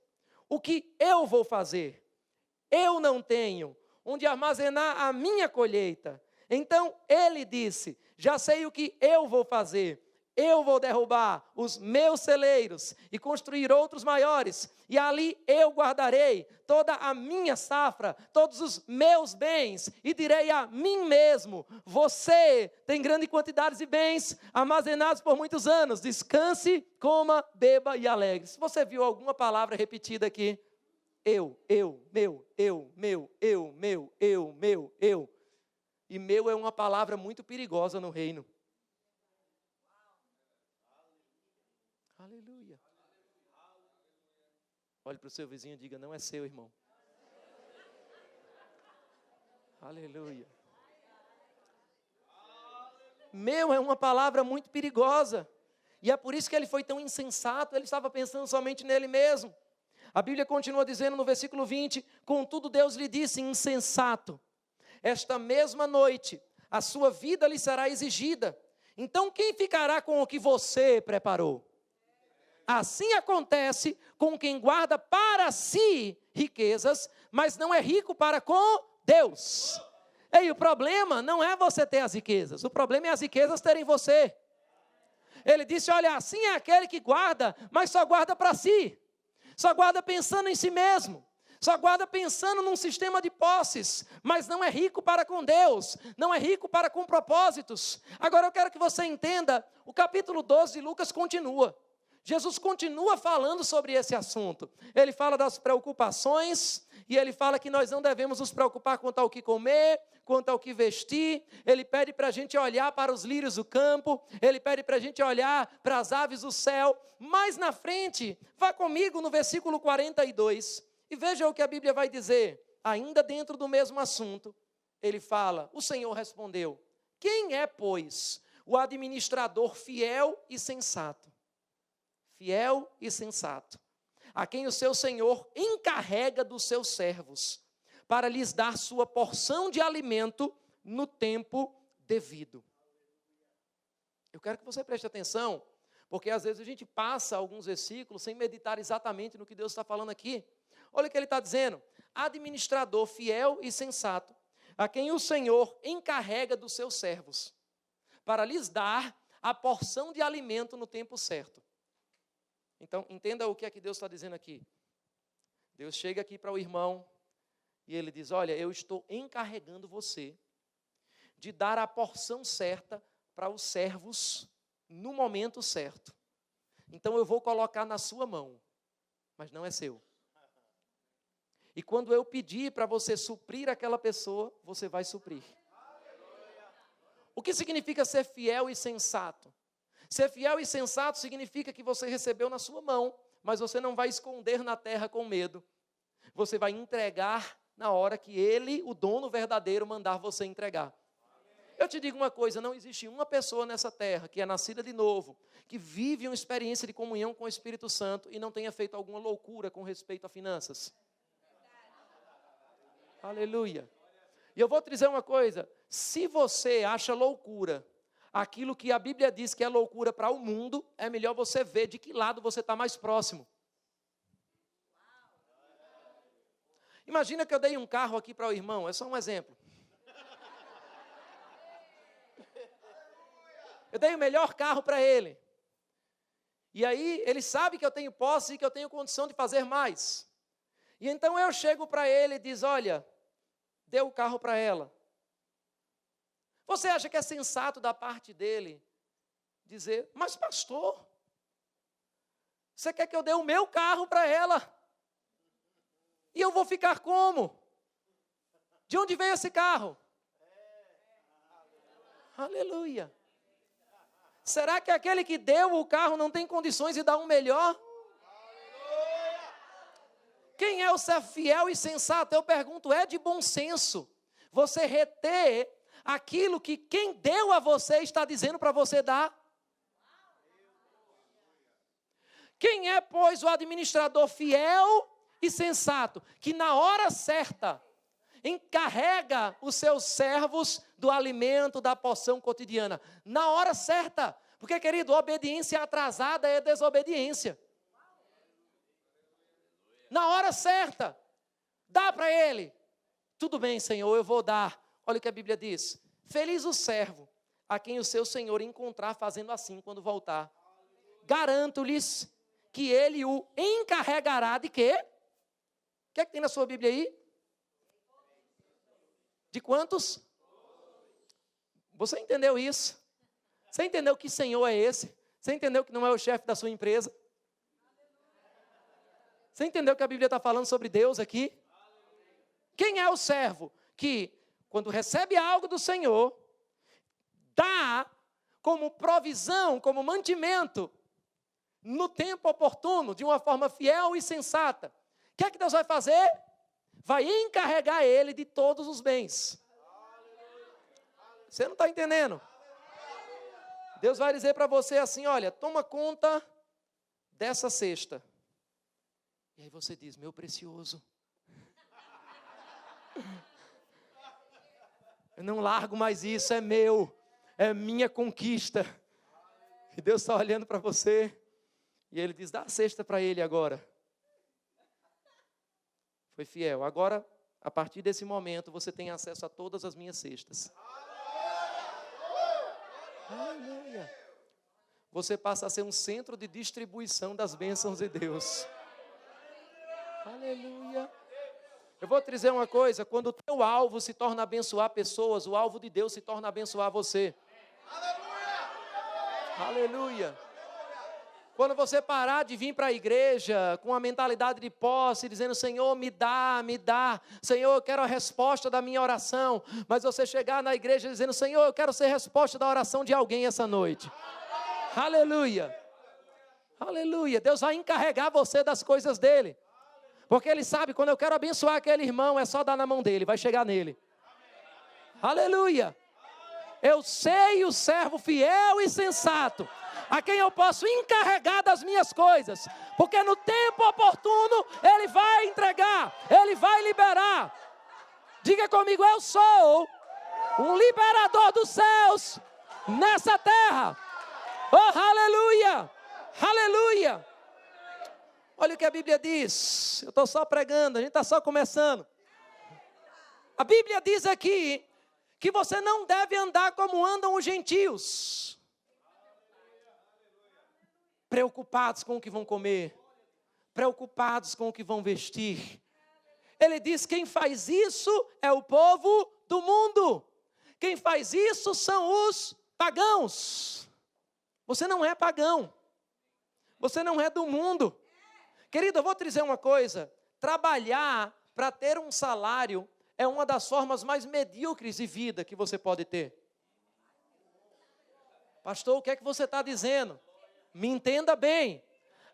o que eu vou fazer? Eu não tenho onde armazenar a minha colheita. Então ele disse: já sei o que eu vou fazer. Eu vou derrubar os meus celeiros e construir outros maiores, e ali eu guardarei toda a minha safra, todos os meus bens, e direi a mim mesmo: você tem grande quantidade de bens armazenados por muitos anos, descanse, coma, beba e alegre. Se você viu alguma palavra repetida aqui, eu, meu. E meu é uma palavra muito perigosa no reino. Aleluia. Olhe para o seu vizinho e diga: não é seu, irmão. Aleluia. Meu é uma palavra muito perigosa. E é por isso que ele foi tão insensato. Ele estava pensando somente nele mesmo. A Bíblia continua dizendo no versículo 20: contudo Deus lhe disse: insensato, esta mesma noite a sua vida lhe será exigida. Então quem ficará com o que você preparou? Assim acontece com quem guarda para si riquezas, mas não é rico para com Deus. E o problema não é você ter as riquezas, o problema é as riquezas terem você. Ele disse: olha, assim é aquele que guarda, mas só guarda para si, só guarda pensando em si mesmo, só guarda pensando num sistema de posses, mas não é rico para com Deus, não é rico para com propósitos. Agora eu quero que você entenda, o capítulo 12 de Lucas continua. Jesus continua falando sobre esse assunto. Ele fala das preocupações, e ele fala que nós não devemos nos preocupar quanto ao que comer, quanto ao que vestir. Ele pede para a gente olhar para os lírios do campo, ele pede para a gente olhar para as aves do céu. Mais na frente, vá comigo no versículo 42, e veja o que a Bíblia vai dizer. Ainda dentro do mesmo assunto, ele fala: o Senhor respondeu: quem é, pois, o administrador fiel e sensato? Fiel e sensato, a quem o seu Senhor encarrega dos seus servos, para lhes dar sua porção de alimento no tempo devido. Eu quero que você preste atenção, porque às vezes a gente passa alguns versículos sem meditar exatamente no que Deus está falando aqui. Olha o que ele está dizendo: administrador fiel e sensato, a quem o Senhor encarrega dos seus servos, para lhes dar a porção de alimento no tempo certo. Então, entenda o que é que Deus está dizendo aqui. Deus chega aqui para o irmão e ele diz: olha, eu estou encarregando você de dar a porção certa para os servos no momento certo. Então eu vou colocar na sua mão, mas não é seu. E quando eu pedir para você suprir aquela pessoa, você vai suprir. O que significa ser fiel e sensato? Ser fiel e sensato significa que você recebeu na sua mão, mas você não vai esconder na terra com medo. Você vai entregar na hora que ele, o dono verdadeiro, mandar você entregar. Eu te digo uma coisa: não existe uma pessoa nessa terra que é nascida de novo, que vive uma experiência de comunhão com o Espírito Santo e não tenha feito alguma loucura com respeito a finanças. Aleluia. E eu vou te dizer uma coisa: se você acha loucura aquilo que a Bíblia diz que é loucura para o mundo, é melhor você ver de que lado você está mais próximo. Imagina que eu dei um carro aqui para o irmão, é só um exemplo. Eu dei o melhor carro para ele. E aí ele sabe que eu tenho posse e que eu tenho condição de fazer mais. E então eu chego para ele e diz, olha, dê o carro para ela. Você acha que é sensato da parte dele dizer, mas pastor, você quer que eu dê o meu carro para ela? E eu vou ficar como? De onde veio esse carro? Aleluia. Será que aquele que deu o carro não tem condições de dar um melhor? Quem é o servo fiel e sensato? Eu pergunto, é de bom senso você reter aquilo que quem deu a você está dizendo para você dar? Quem é, pois, o administrador fiel e sensato, que na hora certa encarrega os seus servos do alimento, da porção cotidiana, na hora certa, porque, querido, obediência atrasada é desobediência. Na hora certa, dá para ele. Tudo bem, Senhor, eu vou dar. Olha o que a Bíblia diz. Feliz o servo a quem o seu Senhor encontrar fazendo assim quando voltar. Garanto-lhes que ele o encarregará de quê? O que é que tem na sua Bíblia aí? De quantos? Você entendeu isso? Você entendeu que Senhor é esse? Você entendeu que não é o chefe da sua empresa? Você entendeu que a Bíblia está falando sobre Deus aqui? Quem é o servo que, quando recebe algo do Senhor, dá como provisão, como mantimento, no tempo oportuno, de uma forma fiel e sensata? O que é que Deus vai fazer? Vai encarregar ele de todos os bens. Você não está entendendo? Deus vai dizer para você assim, olha, toma conta dessa cesta. E aí você diz, meu precioso, eu não largo mais isso, é meu, é minha conquista. E Deus está olhando para você, e Ele diz, dá a cesta para ele agora. Foi fiel. Agora, a partir desse momento, você tem acesso a todas as minhas cestas. Aleluia. Você passa a ser um centro de distribuição das bênçãos de Deus. Aleluia. Eu vou te dizer uma coisa, quando o teu alvo se torna abençoar pessoas, o alvo de Deus se torna abençoar você. Aleluia. Quando você parar de vir para a igreja com a mentalidade de posse, dizendo, Senhor, me dá, Senhor, eu quero a resposta da minha oração, mas você chegar na igreja dizendo, Senhor, eu quero ser resposta da oração de alguém essa noite. Aleluia. Aleluia. Deus vai encarregar você das coisas dele. Porque ele sabe, quando eu quero abençoar aquele irmão, é só dar na mão dele, vai chegar nele. Aleluia. Eu sei o servo fiel e sensato, a quem eu posso encarregar das minhas coisas, porque no tempo oportuno, ele vai entregar, ele vai liberar. Diga comigo, eu sou um liberador dos céus nessa terra. Oh, aleluia, aleluia. Olha o que a Bíblia diz, eu estou só pregando, a gente está só começando. A Bíblia diz aqui, que você não deve andar como andam os gentios. Preocupados com o que vão comer, preocupados com o que vão vestir. Ele diz, quem faz isso é o povo do mundo. Quem faz isso são os pagãos. Você não é pagão. Você não é do mundo. Querido, eu vou te dizer uma coisa. Trabalhar para ter um salário é uma das formas mais medíocres de vida que você pode ter. Pastor, o que é que você está dizendo? Me entenda bem.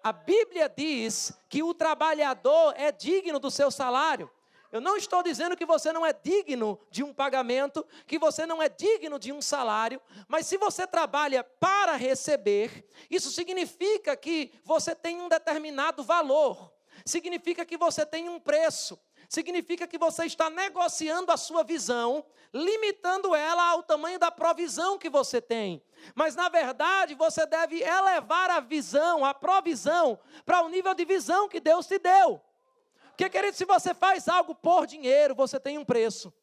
A Bíblia diz que o trabalhador é digno do seu salário. Eu não estou dizendo que você não é digno de um pagamento, que você não é digno de um salário, mas se você trabalha para receber, isso significa que você tem um determinado valor, significa que você tem um preço, significa que você está negociando a sua visão, limitando ela ao tamanho da provisão que você tem. Mas, na verdade, você deve elevar a visão, a provisão, para o nível de visão que Deus te deu. O Porque, querido, se você faz algo por dinheiro, você tem um preço.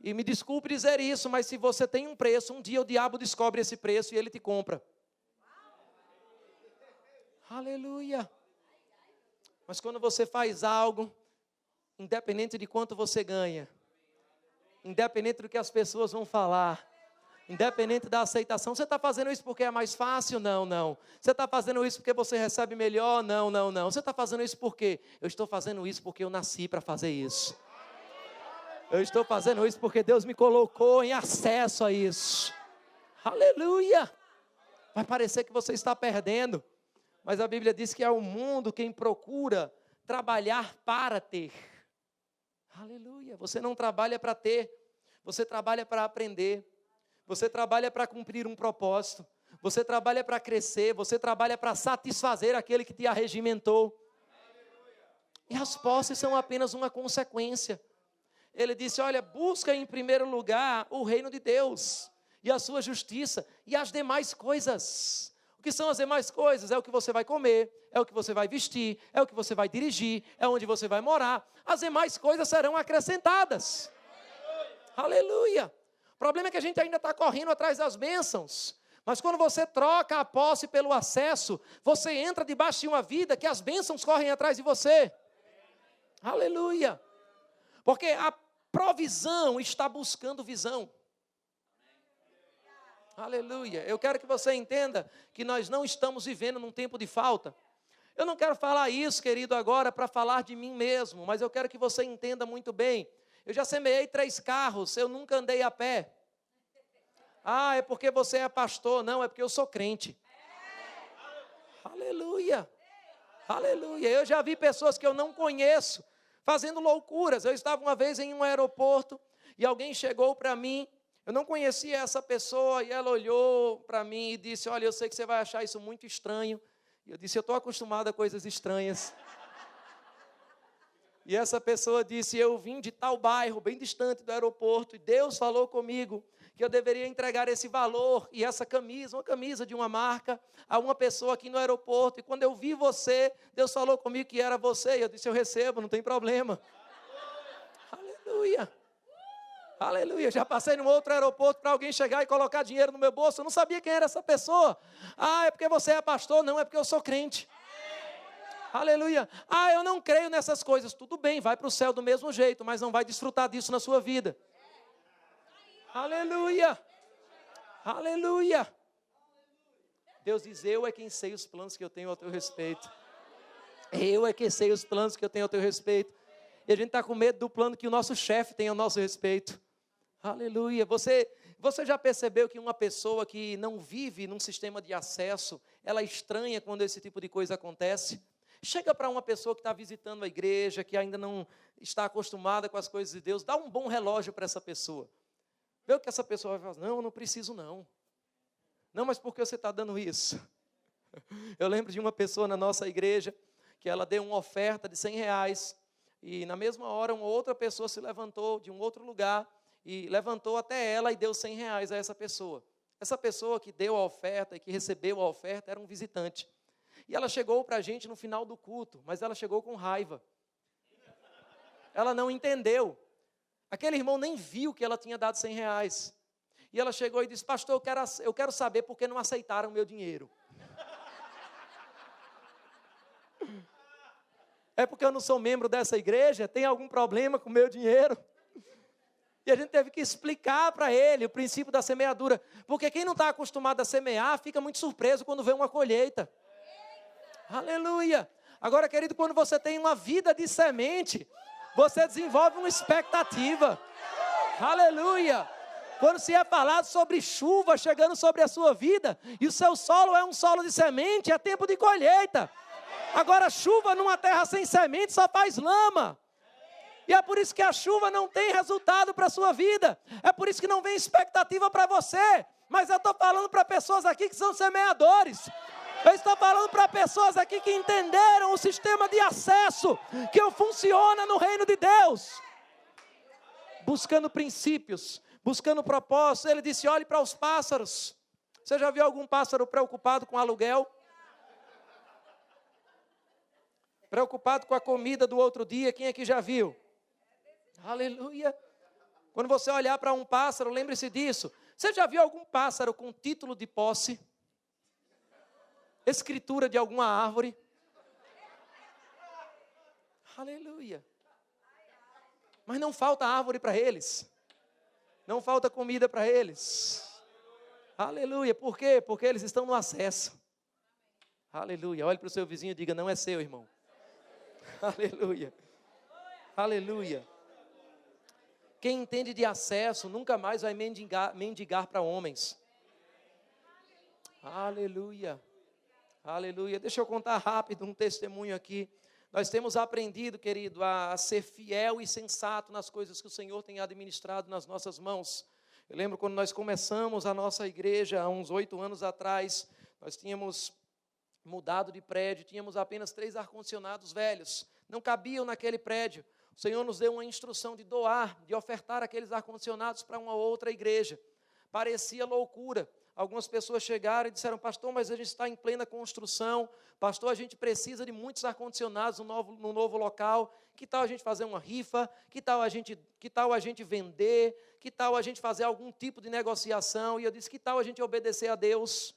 E me desculpe dizer isso, mas se você tem um preço, um dia o diabo descobre esse preço e ele te compra. Aleluia. Mas quando você faz algo, independente de quanto você ganha, independente do que as pessoas vão falar, independente da aceitação, você está fazendo isso porque é mais fácil? Não, não. Você está fazendo isso porque você recebe melhor? Não, não, não. Você está fazendo isso porque eu estou fazendo isso porque eu nasci para fazer isso. Eu estou fazendo isso porque Deus me colocou em acesso a isso. Aleluia. Vai parecer que você está perdendo, mas a Bíblia diz que é o mundo quem procura trabalhar para ter. Aleluia. Você não trabalha para ter, você trabalha para aprender. Você trabalha para cumprir um propósito. Você trabalha para crescer. Você trabalha para satisfazer aquele que te arregimentou. E as posses são apenas uma consequência. Ele disse, olha, busca em primeiro lugar o reino de Deus e a sua justiça e as demais coisas. O que são as demais coisas? É o que você vai comer, é o que você vai vestir, é o que você vai dirigir, é onde você vai morar. As demais coisas serão acrescentadas. Aleluia. O problema é que a gente ainda está correndo atrás das bênçãos. Mas quando você troca a posse pelo acesso, você entra debaixo de uma vida que as bênçãos correm atrás de você. Aleluia. Porque a provisão está buscando visão. Aleluia. Eu quero que você entenda que nós não estamos vivendo num tempo de falta. Eu não quero falar isso, querido, agora para falar de mim mesmo, mas eu quero que você entenda muito bem. Eu já semeei 3 carros, eu nunca andei a pé. Ah, é porque você é pastor. Não, é porque eu sou crente. Aleluia. Aleluia. Eu já vi pessoas que eu não conheço fazendo loucuras. Eu estava uma vez em um aeroporto e alguém chegou para mim. Eu não conhecia essa pessoa e ela olhou para mim e disse, olha, eu sei que você vai achar isso muito estranho. E eu disse, eu estou acostumado a coisas estranhas. E essa pessoa disse, eu vim de tal bairro, bem distante do aeroporto, e Deus falou comigo que eu deveria entregar esse valor e essa camisa, uma camisa de uma marca, a uma pessoa aqui no aeroporto. E quando eu vi você, Deus falou comigo que era você. E eu disse, eu recebo, não tem problema. Aleluia. Aleluia. Já passei num outro aeroporto para alguém chegar e colocar dinheiro no meu bolso. Eu não sabia quem era essa pessoa. Ah, é porque você é pastor? Não, é porque eu sou crente. Aleluia. Ah, eu não creio nessas coisas. Tudo bem, vai para o céu do mesmo jeito, mas não vai desfrutar disso na sua vida. Aleluia. Aleluia. Deus diz, eu é quem sei os planos que eu tenho ao teu respeito. Eu é quem sei os planos que eu tenho ao teu respeito. E a gente está com medo do plano que o nosso chefe tem ao nosso respeito. Aleluia. Você já percebeu que uma pessoa que não vive num sistema de acesso, ela estranha quando esse tipo de coisa acontece? Chega para uma pessoa que está visitando a igreja, que ainda não está acostumada com as coisas de Deus, dá um bom relógio para essa pessoa. Vê o que essa pessoa vai falar, não, eu não preciso não. Não, mas por que você está dando isso? Eu lembro de uma pessoa na nossa igreja, que ela deu uma oferta de R$100, e na mesma hora uma outra pessoa se levantou de um outro lugar, e levantou até ela e deu R$100 a essa pessoa. Essa pessoa que deu a oferta e que recebeu a oferta era um visitante. E ela chegou para a gente no final do culto, mas ela chegou com raiva. Ela não entendeu. Aquele irmão nem viu que ela tinha dado R$100. E ela chegou e disse, pastor, eu quero saber por que não aceitaram o meu dinheiro. É porque eu não sou membro dessa igreja? Tem algum problema com o meu dinheiro? E a gente teve que explicar para ele o princípio da semeadura. Porque quem não está acostumado a semear, fica muito surpreso quando vê uma colheita. Aleluia. Agora, querido, quando você tem uma vida de semente, você desenvolve uma expectativa. Aleluia. Quando se é falado sobre chuva chegando sobre a sua vida, e o seu solo é um solo de semente, é tempo de colheita. Agora, chuva numa terra sem semente só faz lama. E é por isso que a chuva não tem resultado para a sua vida. É por isso que não vem expectativa para você. Mas eu estou falando para pessoas aqui que são semeadores. Eu estou falando para pessoas aqui que entenderam o sistema de acesso que funciona no reino de Deus. Buscando princípios, buscando propósitos. Ele disse, olhe para os pássaros. Você já viu algum pássaro preocupado com aluguel? Preocupado com a comida do outro dia, quem aqui já viu? Aleluia. Quando você olhar para um pássaro, lembre-se disso. Você já viu algum pássaro com título de posse? Escritura de alguma árvore? Aleluia. Mas não falta árvore para eles. Não falta comida para eles. Aleluia. Por quê? Porque eles estão no acesso. Aleluia. Olhe para o seu vizinho e diga, não é seu, irmão. Aleluia. Aleluia. Quem entende de acesso nunca mais vai mendigar para homens. Aleluia. Aleluia. Deixa eu contar rápido um testemunho aqui. Nós temos aprendido, querido, a ser fiel e sensato nas coisas que o Senhor tem administrado nas nossas mãos. Eu lembro quando nós começamos a nossa igreja, há uns 8 anos atrás, nós tínhamos mudado de prédio, tínhamos apenas 3 ar-condicionados velhos, não cabiam naquele prédio. O Senhor nos deu uma instrução de doar, de ofertar aqueles ar-condicionados para uma outra igreja. Parecia loucura. Algumas pessoas chegaram e disseram, pastor, mas a gente está em plena construção, pastor, a gente precisa de muitos ar-condicionados no novo local, que tal a gente fazer uma rifa, que tal a gente vender, que tal a gente fazer algum tipo de negociação? E eu disse, que tal a gente obedecer a Deus?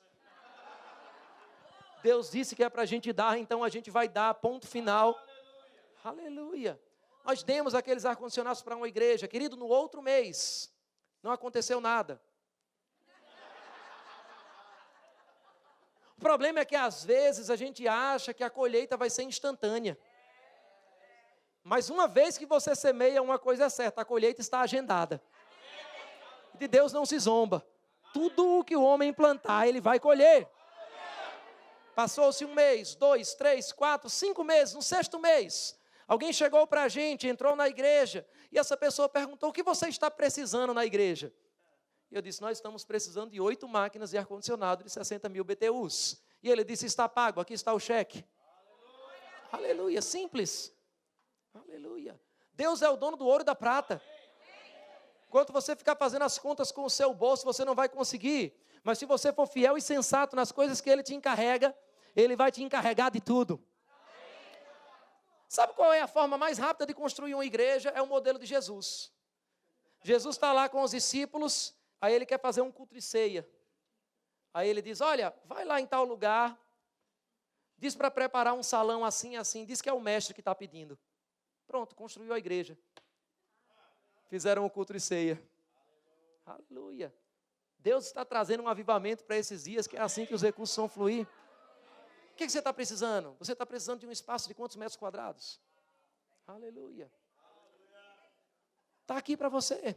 Deus disse que é para a gente dar, então a gente vai dar, ponto final. Aleluia. Nós demos aqueles ar-condicionados para uma igreja, querido, no outro mês, não aconteceu nada. O problema é que às vezes a gente acha que a colheita vai ser instantânea. Mas uma vez que você semeia, uma coisa é certa, a colheita está agendada. De Deus não se zomba. Tudo o que o homem plantar, ele vai colher. Passou-se 1 mês, 2, 3, 4, 5 meses, no 6º mês, alguém chegou para a gente, entrou na igreja, e essa pessoa perguntou, o que você está precisando na igreja? E eu disse, nós estamos precisando de 8 máquinas de ar-condicionado de 60 mil BTUs. E ele disse, está pago, aqui está o cheque. Aleluia, aleluia, simples. Aleluia. Deus é o dono do ouro e da prata. Enquanto você ficar fazendo as contas com o seu bolso, você não vai conseguir. Mas se você for fiel e sensato nas coisas que Ele te encarrega, Ele vai te encarregar de tudo. Sabe qual é a forma mais rápida de construir uma igreja? É o modelo de Jesus. Jesus está lá com os discípulos, aí Ele quer fazer um culto de ceia. Aí Ele diz, olha, vai lá em tal lugar, diz para preparar um salão assim, assim, diz que é o mestre que está pedindo. Pronto, construiu a igreja. Fizeram o culto de ceia. Aleluia. Deus está trazendo um avivamento para esses dias, que é assim que os recursos vão fluir. O que você está precisando? Você está precisando de um espaço de quantos metros quadrados? Aleluia. Está aqui para você.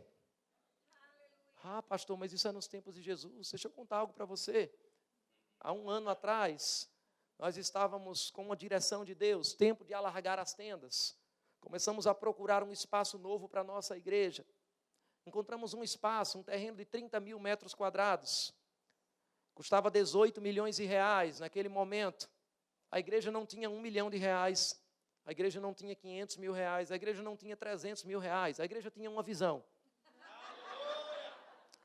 Ah, pastor, mas isso é nos tempos de Jesus. Deixa eu contar algo para você. Há 1 ano atrás, nós estávamos com uma direção de Deus, tempo de alargar as tendas. Começamos a procurar um espaço novo para a nossa igreja. Encontramos um espaço, um terreno de 30 mil metros quadrados. Custava 18 milhões de reais naquele momento. A igreja não tinha 1 milhão de reais. A igreja não tinha 500 mil reais. A igreja não tinha 300 mil reais. A igreja tinha uma visão.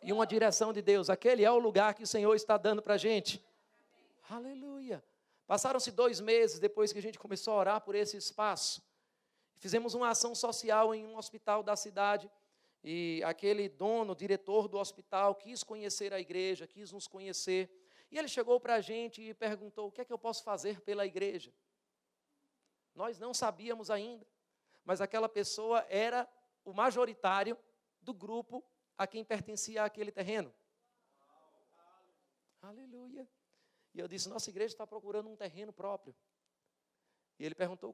E uma direção de Deus. Aquele é o lugar que o Senhor está dando para a gente. Aleluia. Passaram-se 2 meses depois que a gente começou a orar por esse espaço. Fizemos uma ação social em um hospital da cidade. E aquele dono, diretor do hospital, quis conhecer a igreja, quis nos conhecer. E ele chegou para a gente e perguntou, o que é que eu posso fazer pela igreja? Nós não sabíamos ainda, mas aquela pessoa era o majoritário do grupo a quem pertencia aquele terreno. Aleluia. E eu disse, nossa igreja está procurando um terreno próprio. E ele perguntou,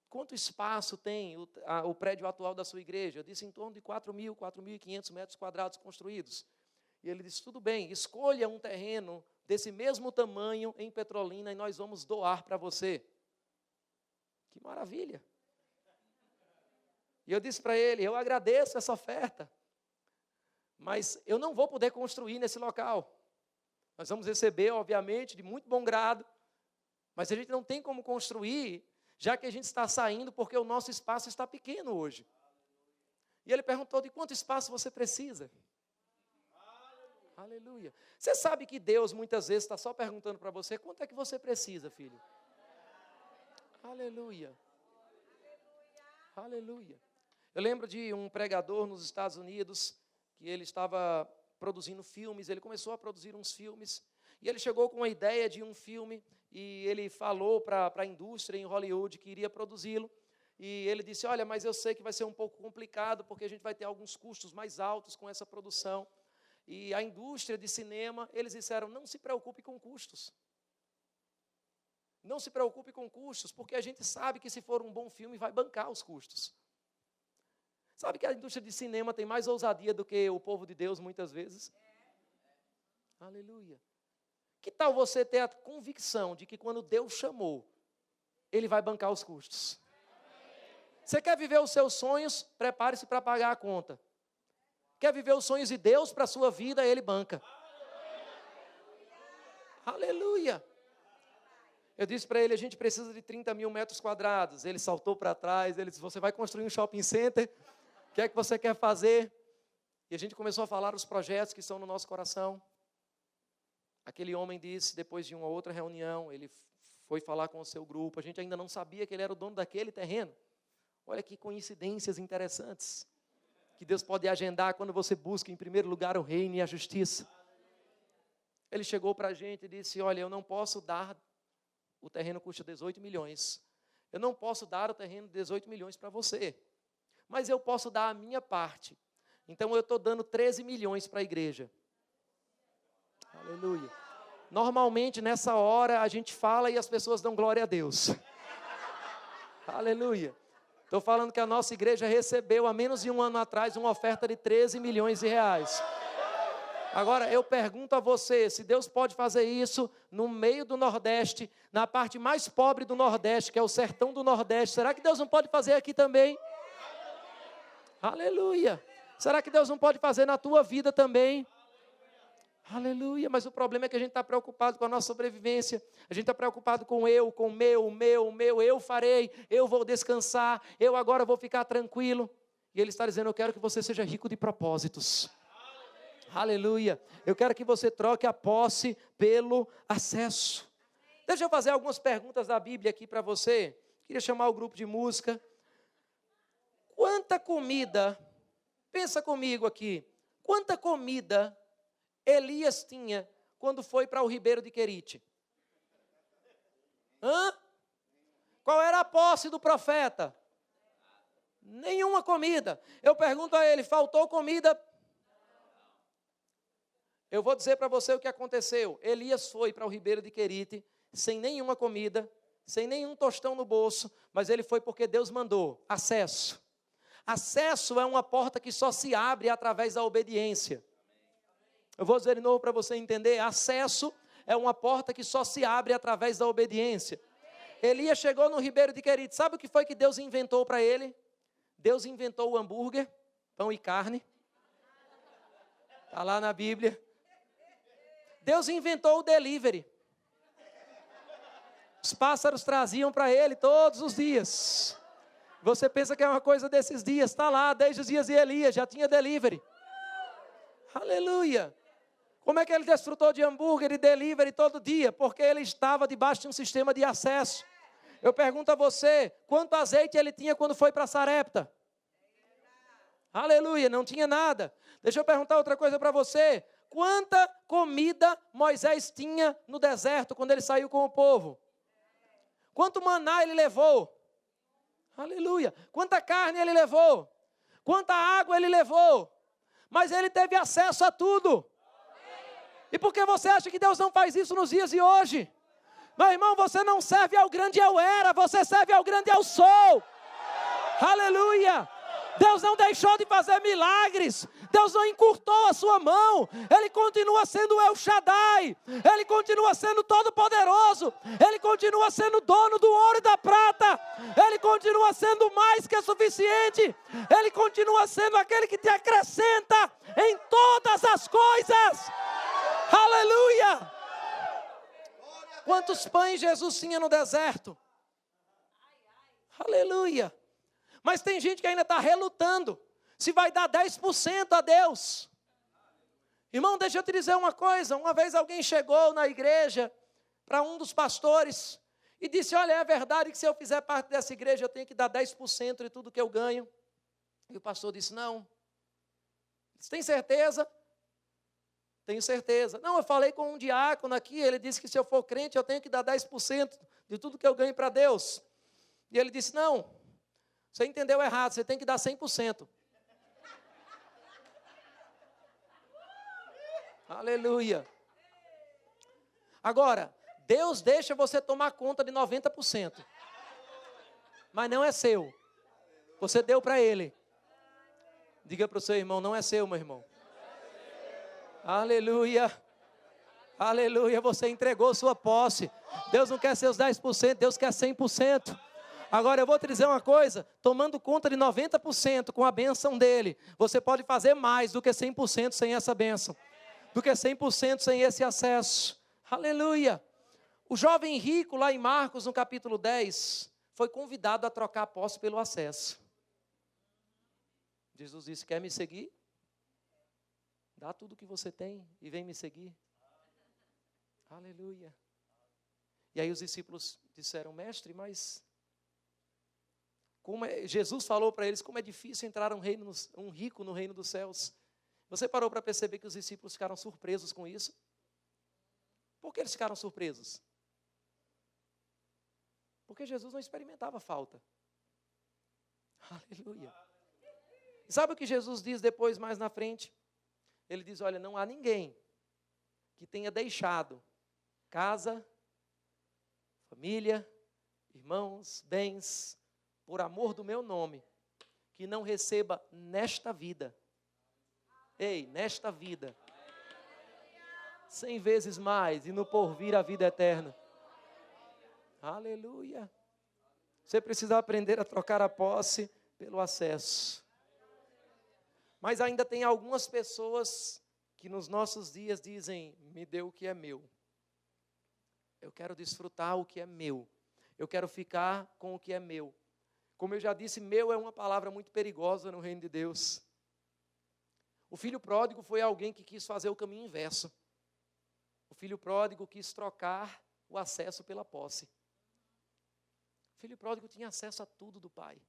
quanto espaço tem o prédio atual da sua igreja? Eu disse, em torno de 4.500 metros quadrados construídos. E ele disse, tudo bem, escolha um terreno desse mesmo tamanho em Petrolina e nós vamos doar para você. Que maravilha. E eu disse para ele, eu agradeço essa oferta, mas eu não vou poder construir nesse local. Nós vamos receber, obviamente, de muito bom grado, mas a gente não tem como construir, já que a gente está saindo porque o nosso espaço está pequeno hoje. E ele perguntou, de quanto espaço você precisa? Aleluia. Você sabe que Deus muitas vezes está só perguntando para você, quanto é que você precisa, filho? Aleluia. Aleluia. Eu lembro de um pregador nos Estados Unidos, que ele estava produzindo filmes, ele começou a produzir uns filmes, e ele chegou com a ideia de um filme, e ele falou para a indústria em Hollywood que iria produzi-lo, e ele disse, olha, mas eu sei que vai ser um pouco complicado, porque a gente vai ter alguns custos mais altos com essa produção. E a indústria de cinema, eles disseram, não se preocupe com custos. Não se preocupe com custos, porque a gente sabe que se for um bom filme, vai bancar os custos. Sabe que a indústria de cinema tem mais ousadia do que o povo de Deus, muitas vezes? Aleluia. Que tal você ter a convicção de que quando Deus chamou, Ele vai bancar os custos? Você quer viver os seus sonhos? Prepare-se para pagar a conta. Quer viver os sonhos de Deus para a sua vida? Ele banca. Aleluia. Eu disse para ele, a gente precisa de 30 mil metros quadrados. Ele saltou para trás, ele disse, você vai construir um shopping center? O que é que você quer fazer? E a gente começou a falar os projetos que estão no nosso coração. Aquele homem disse, depois de uma outra reunião, ele foi falar com o seu grupo, a gente ainda não sabia que ele era o dono daquele terreno. Olha que coincidências interessantes, que Deus pode agendar quando você busca em primeiro lugar o reino e a justiça. Ele chegou para a gente e disse, olha, eu não posso dar, o terreno custa 18 milhões, eu não posso dar o terreno de 18 milhões para você, mas eu posso dar a minha parte. Então eu estou dando 13 milhões para a igreja. Aleluia. Normalmente nessa hora a gente fala e as pessoas dão glória a Deus. Aleluia. Estou falando que a nossa igreja recebeu há menos de um ano atrás uma oferta de 13 milhões de reais. Agora eu pergunto a você, se Deus pode fazer isso no meio do Nordeste, na parte mais pobre do Nordeste, que é o sertão do Nordeste, será que Deus não pode fazer aqui também? Aleluia. Será que Deus não pode fazer na tua vida também? Aleluia. Mas o problema é que a gente está preocupado com a nossa sobrevivência. A gente está preocupado com o meu. Eu farei, eu vou descansar, eu agora vou ficar tranquilo. E Ele está dizendo, eu quero que você seja rico de propósitos. Aleluia. Eu quero que você troque a posse pelo acesso. Deixa eu fazer algumas perguntas da Bíblia aqui para você. Queria chamar o grupo de música. Quanta comida, pensa comigo aqui, quanta comida Elias tinha quando foi para o ribeiro de Querite? Qual era a posse do profeta? Nenhuma comida. Eu pergunto a ele, faltou comida? Eu vou dizer para você o que aconteceu. Elias foi para o ribeiro de Querite sem nenhuma comida, sem nenhum tostão no bolso, mas ele foi porque Deus mandou. Acesso. Acesso é uma porta que só se abre através da obediência. Eu vou dizer de novo para você entender. Acesso é uma porta que só se abre através da obediência. Elias chegou no ribeiro de Querite. Sabe o que foi que Deus inventou para ele? Deus inventou o hambúrguer, pão e carne. Está lá na Bíblia. Deus inventou o delivery. Os pássaros traziam para ele todos os dias. Você pensa que é uma coisa desses dias, está lá, desde os dias de Elias, já tinha delivery. Aleluia. Como é que ele desfrutou de hambúrguer e delivery todo dia? Porque ele estava debaixo de um sistema de acesso. Eu pergunto a você, quanto azeite ele tinha quando foi para Sarepta? Aleluia, não tinha nada. Deixa eu perguntar outra coisa para você. Quanta comida Moisés tinha no deserto quando ele saiu com o povo? Quanto maná ele levou? Aleluia. Quanta carne ele levou? Quanta água ele levou? Mas ele teve acesso a tudo. E por que você acha que Deus não faz isso nos dias de hoje? Meu irmão, você não serve ao grande eu era, você serve ao grande eu sou. Aleluia. Deus não deixou de fazer milagres. Deus não encurtou a sua mão. Ele continua sendo El Shaddai. Ele continua sendo todo-poderoso. Ele continua sendo dono do ouro e da prata. Ele continua sendo mais que suficiente. Ele continua sendo aquele que te acrescenta em todas as coisas. Aleluia! Quantos pães Jesus tinha no deserto? Aleluia! Mas tem gente que ainda está relutando se vai dar 10% a Deus. Irmão, deixa eu te dizer uma coisa. Uma vez alguém chegou na igreja para um dos pastores E disse, olha, é verdade que se eu fizer parte dessa igreja, eu tenho que dar 10% de tudo que eu ganho. E o pastor disse, não. Você tem certeza? Tenho certeza. Não, eu falei com um diácono aqui, ele disse que se eu for crente, eu tenho que dar 10% de tudo que eu ganho para Deus. E ele disse, não, você entendeu errado, você tem que dar 100%. Aleluia. Agora, Deus deixa você tomar conta de 90%. Mas não é seu. Você deu para Ele. Diga para o seu irmão, não é seu, meu irmão. Aleluia. Aleluia, você entregou sua posse. Deus não quer seus 10%, Deus quer 100%. Agora eu vou te dizer uma coisa, tomando conta de 90% com a bênção dele, você pode fazer mais do que 100% sem essa bênção. Do que 100% sem esse acesso. Aleluia. O jovem rico lá em Marcos, no capítulo 10, foi convidado a trocar a posse pelo acesso. Jesus disse, quer me seguir? Dá tudo que você tem e vem me seguir. Aleluia. E aí os discípulos disseram, mestre, mas Jesus falou para eles, como é difícil entrar um rico no reino dos céus. Você parou para perceber que os discípulos ficaram surpresos com isso? Por que eles ficaram surpresos? Porque Jesus não experimentava falta. Aleluia. E sabe o que Jesus diz depois, mais na frente? Ele diz, olha, não há ninguém que tenha deixado casa, família, irmãos, bens, por amor do meu nome, que não receba nesta vida. Ei, nesta vida, 100 vezes mais, e no porvir a vida eterna. Aleluia. Você precisa aprender a trocar a posse pelo acesso. Mas ainda tem algumas pessoas que nos nossos dias dizem, me dê o que é meu. Eu quero desfrutar o que é meu. Eu quero ficar com o que é meu. Como eu já disse, meu é uma palavra muito perigosa no reino de Deus. O filho pródigo foi alguém que quis fazer o caminho inverso. O filho pródigo quis trocar o acesso pela posse. O filho pródigo tinha acesso a tudo do pai.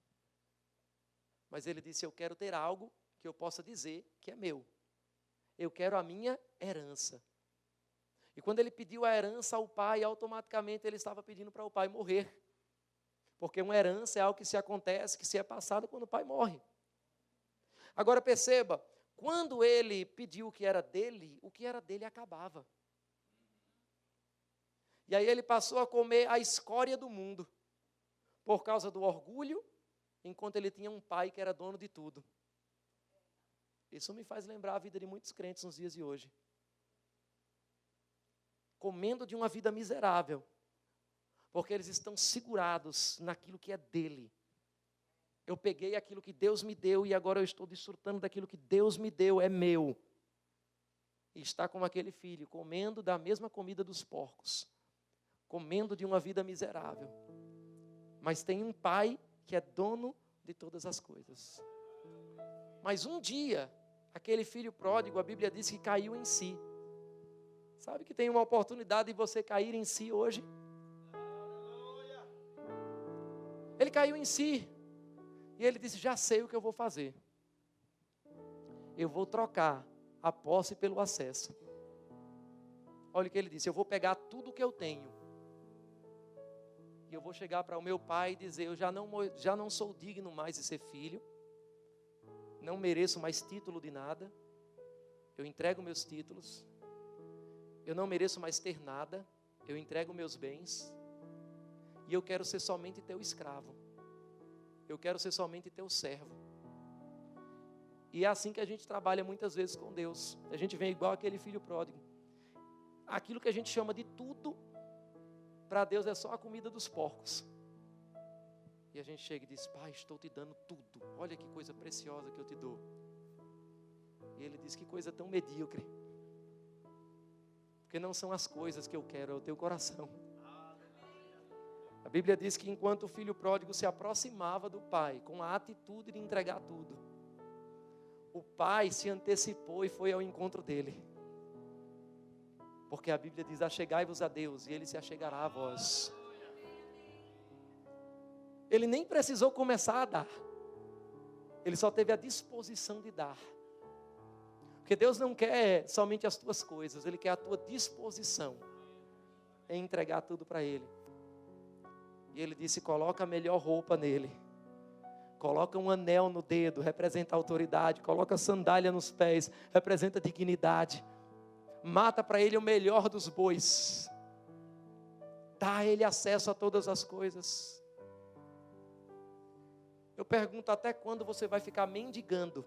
Mas ele disse, eu quero ter algo que eu possa dizer que é meu. Eu quero a minha herança. E quando ele pediu a herança ao pai, automaticamente ele estava pedindo para o pai morrer. Porque uma herança é algo que se acontece, que se é passado quando o pai morre. Agora perceba, quando ele pediu o que era dele acabava. E aí ele passou a comer a escória do mundo, por causa do orgulho, enquanto ele tinha um pai que era dono de tudo. Isso me faz lembrar a vida de muitos crentes nos dias de hoje. Comendo de uma vida miserável, porque eles estão segurados naquilo que é dele. Eu peguei aquilo que Deus me deu e agora eu estou desfrutando daquilo que Deus me deu, é meu. E está como aquele filho, comendo da mesma comida dos porcos, comendo de uma vida miserável. Mas tem um pai que é dono de todas as coisas. Mas um dia, aquele filho pródigo, a Bíblia diz que caiu em si. Sabe que tem uma oportunidade de você cair em si hoje? Ele caiu em si. E ele disse, já sei o que eu vou fazer. Eu vou trocar a posse pelo acesso. Olha o que ele disse, eu vou pegar tudo o que eu tenho. E eu vou chegar para o meu pai e dizer, eu já não sou digno mais de ser filho. Não mereço mais título de nada. Eu entrego meus títulos. Eu não mereço mais ter nada. Eu entrego meus bens. E eu quero ser somente teu escravo. Eu quero ser somente teu servo. E é assim que a gente trabalha muitas vezes com Deus. A gente vem igual aquele filho pródigo. Aquilo que a gente chama de tudo, para Deus é só a comida dos porcos. E a gente chega e diz, pai, estou te dando tudo. Olha que coisa preciosa que eu te dou. E ele diz, que coisa tão medíocre. Porque não são as coisas que eu quero, é o teu coração. A Bíblia diz que enquanto o filho pródigo se aproximava do pai, com a atitude de entregar tudo, o pai se antecipou e foi ao encontro dele. Porque a Bíblia diz, achegai-vos a Deus, e Ele se achegará a vós. Ele nem precisou começar a dar. Ele só teve a disposição de dar. Porque Deus não quer somente as tuas coisas, Ele quer a tua disposição em entregar tudo para Ele. E Ele disse, coloca a melhor roupa nele. Coloca um anel no dedo, representa autoridade. Coloca sandália nos pés, representa dignidade. Mata para ele o melhor dos bois. Dá a ele acesso a todas as coisas. Eu pergunto, até quando você vai ficar mendigando?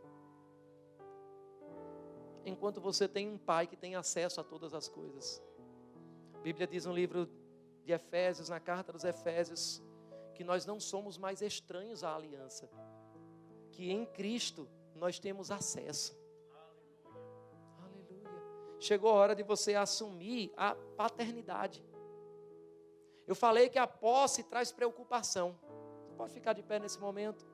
Enquanto você tem um pai que tem acesso a todas as coisas. A Bíblia diz no livro de Efésios, na carta dos Efésios, que nós não somos mais estranhos à aliança. Que em Cristo nós temos acesso. Aleluia. Chegou a hora de você assumir a paternidade. Eu falei que a posse traz preocupação. Você pode ficar de pé nesse momento.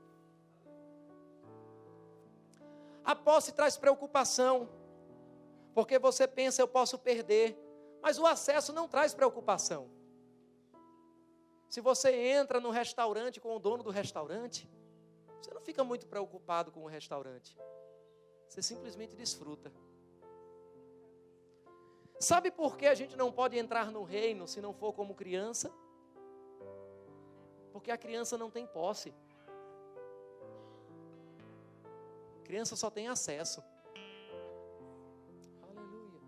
A posse traz preocupação. Porque você pensa, eu posso perder. Mas o acesso não traz preocupação. Se você entra no restaurante com o dono do restaurante, você não fica muito preocupado com o restaurante. Você simplesmente desfruta. Sabe por que a gente não pode entrar no reino se não for como criança? Porque a criança não tem posse. A criança só tem acesso. Aleluia.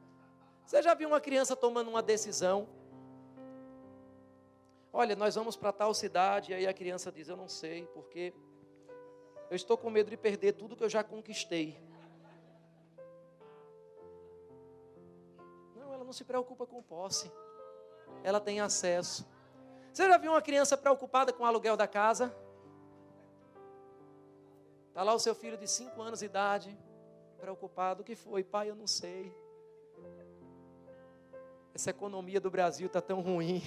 Você já viu uma criança tomando uma decisão? Olha, nós vamos para tal cidade, e aí a criança diz, eu não sei, porque eu estou com medo de perder tudo que eu já conquistei. Não, ela não se preocupa com posse. Ela tem acesso. Você já viu uma criança preocupada com o aluguel da casa? Está lá o seu filho de 5 anos de idade, preocupado. O que foi? Pai, eu não sei. Essa economia do Brasil está tão ruim.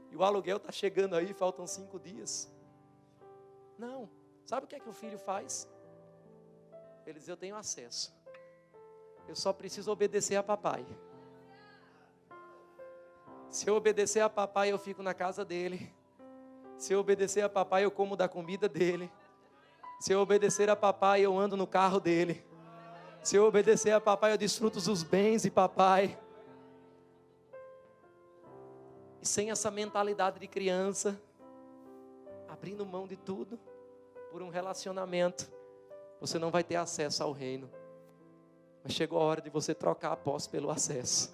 E o aluguel está chegando aí, faltam 5 dias. Não. Sabe o que é que o filho faz? Ele diz, eu tenho acesso. Eu só preciso obedecer a papai. Se eu obedecer a papai, eu fico na casa dele. Se eu obedecer a papai, eu como da comida dele. Se eu obedecer a papai, eu ando no carro dele. Se eu obedecer a papai, eu desfruto dos bens de papai. E sem essa mentalidade de criança, abrindo mão de tudo, por um relacionamento, você não vai ter acesso ao reino. Mas chegou a hora de você trocar a posse pelo acesso.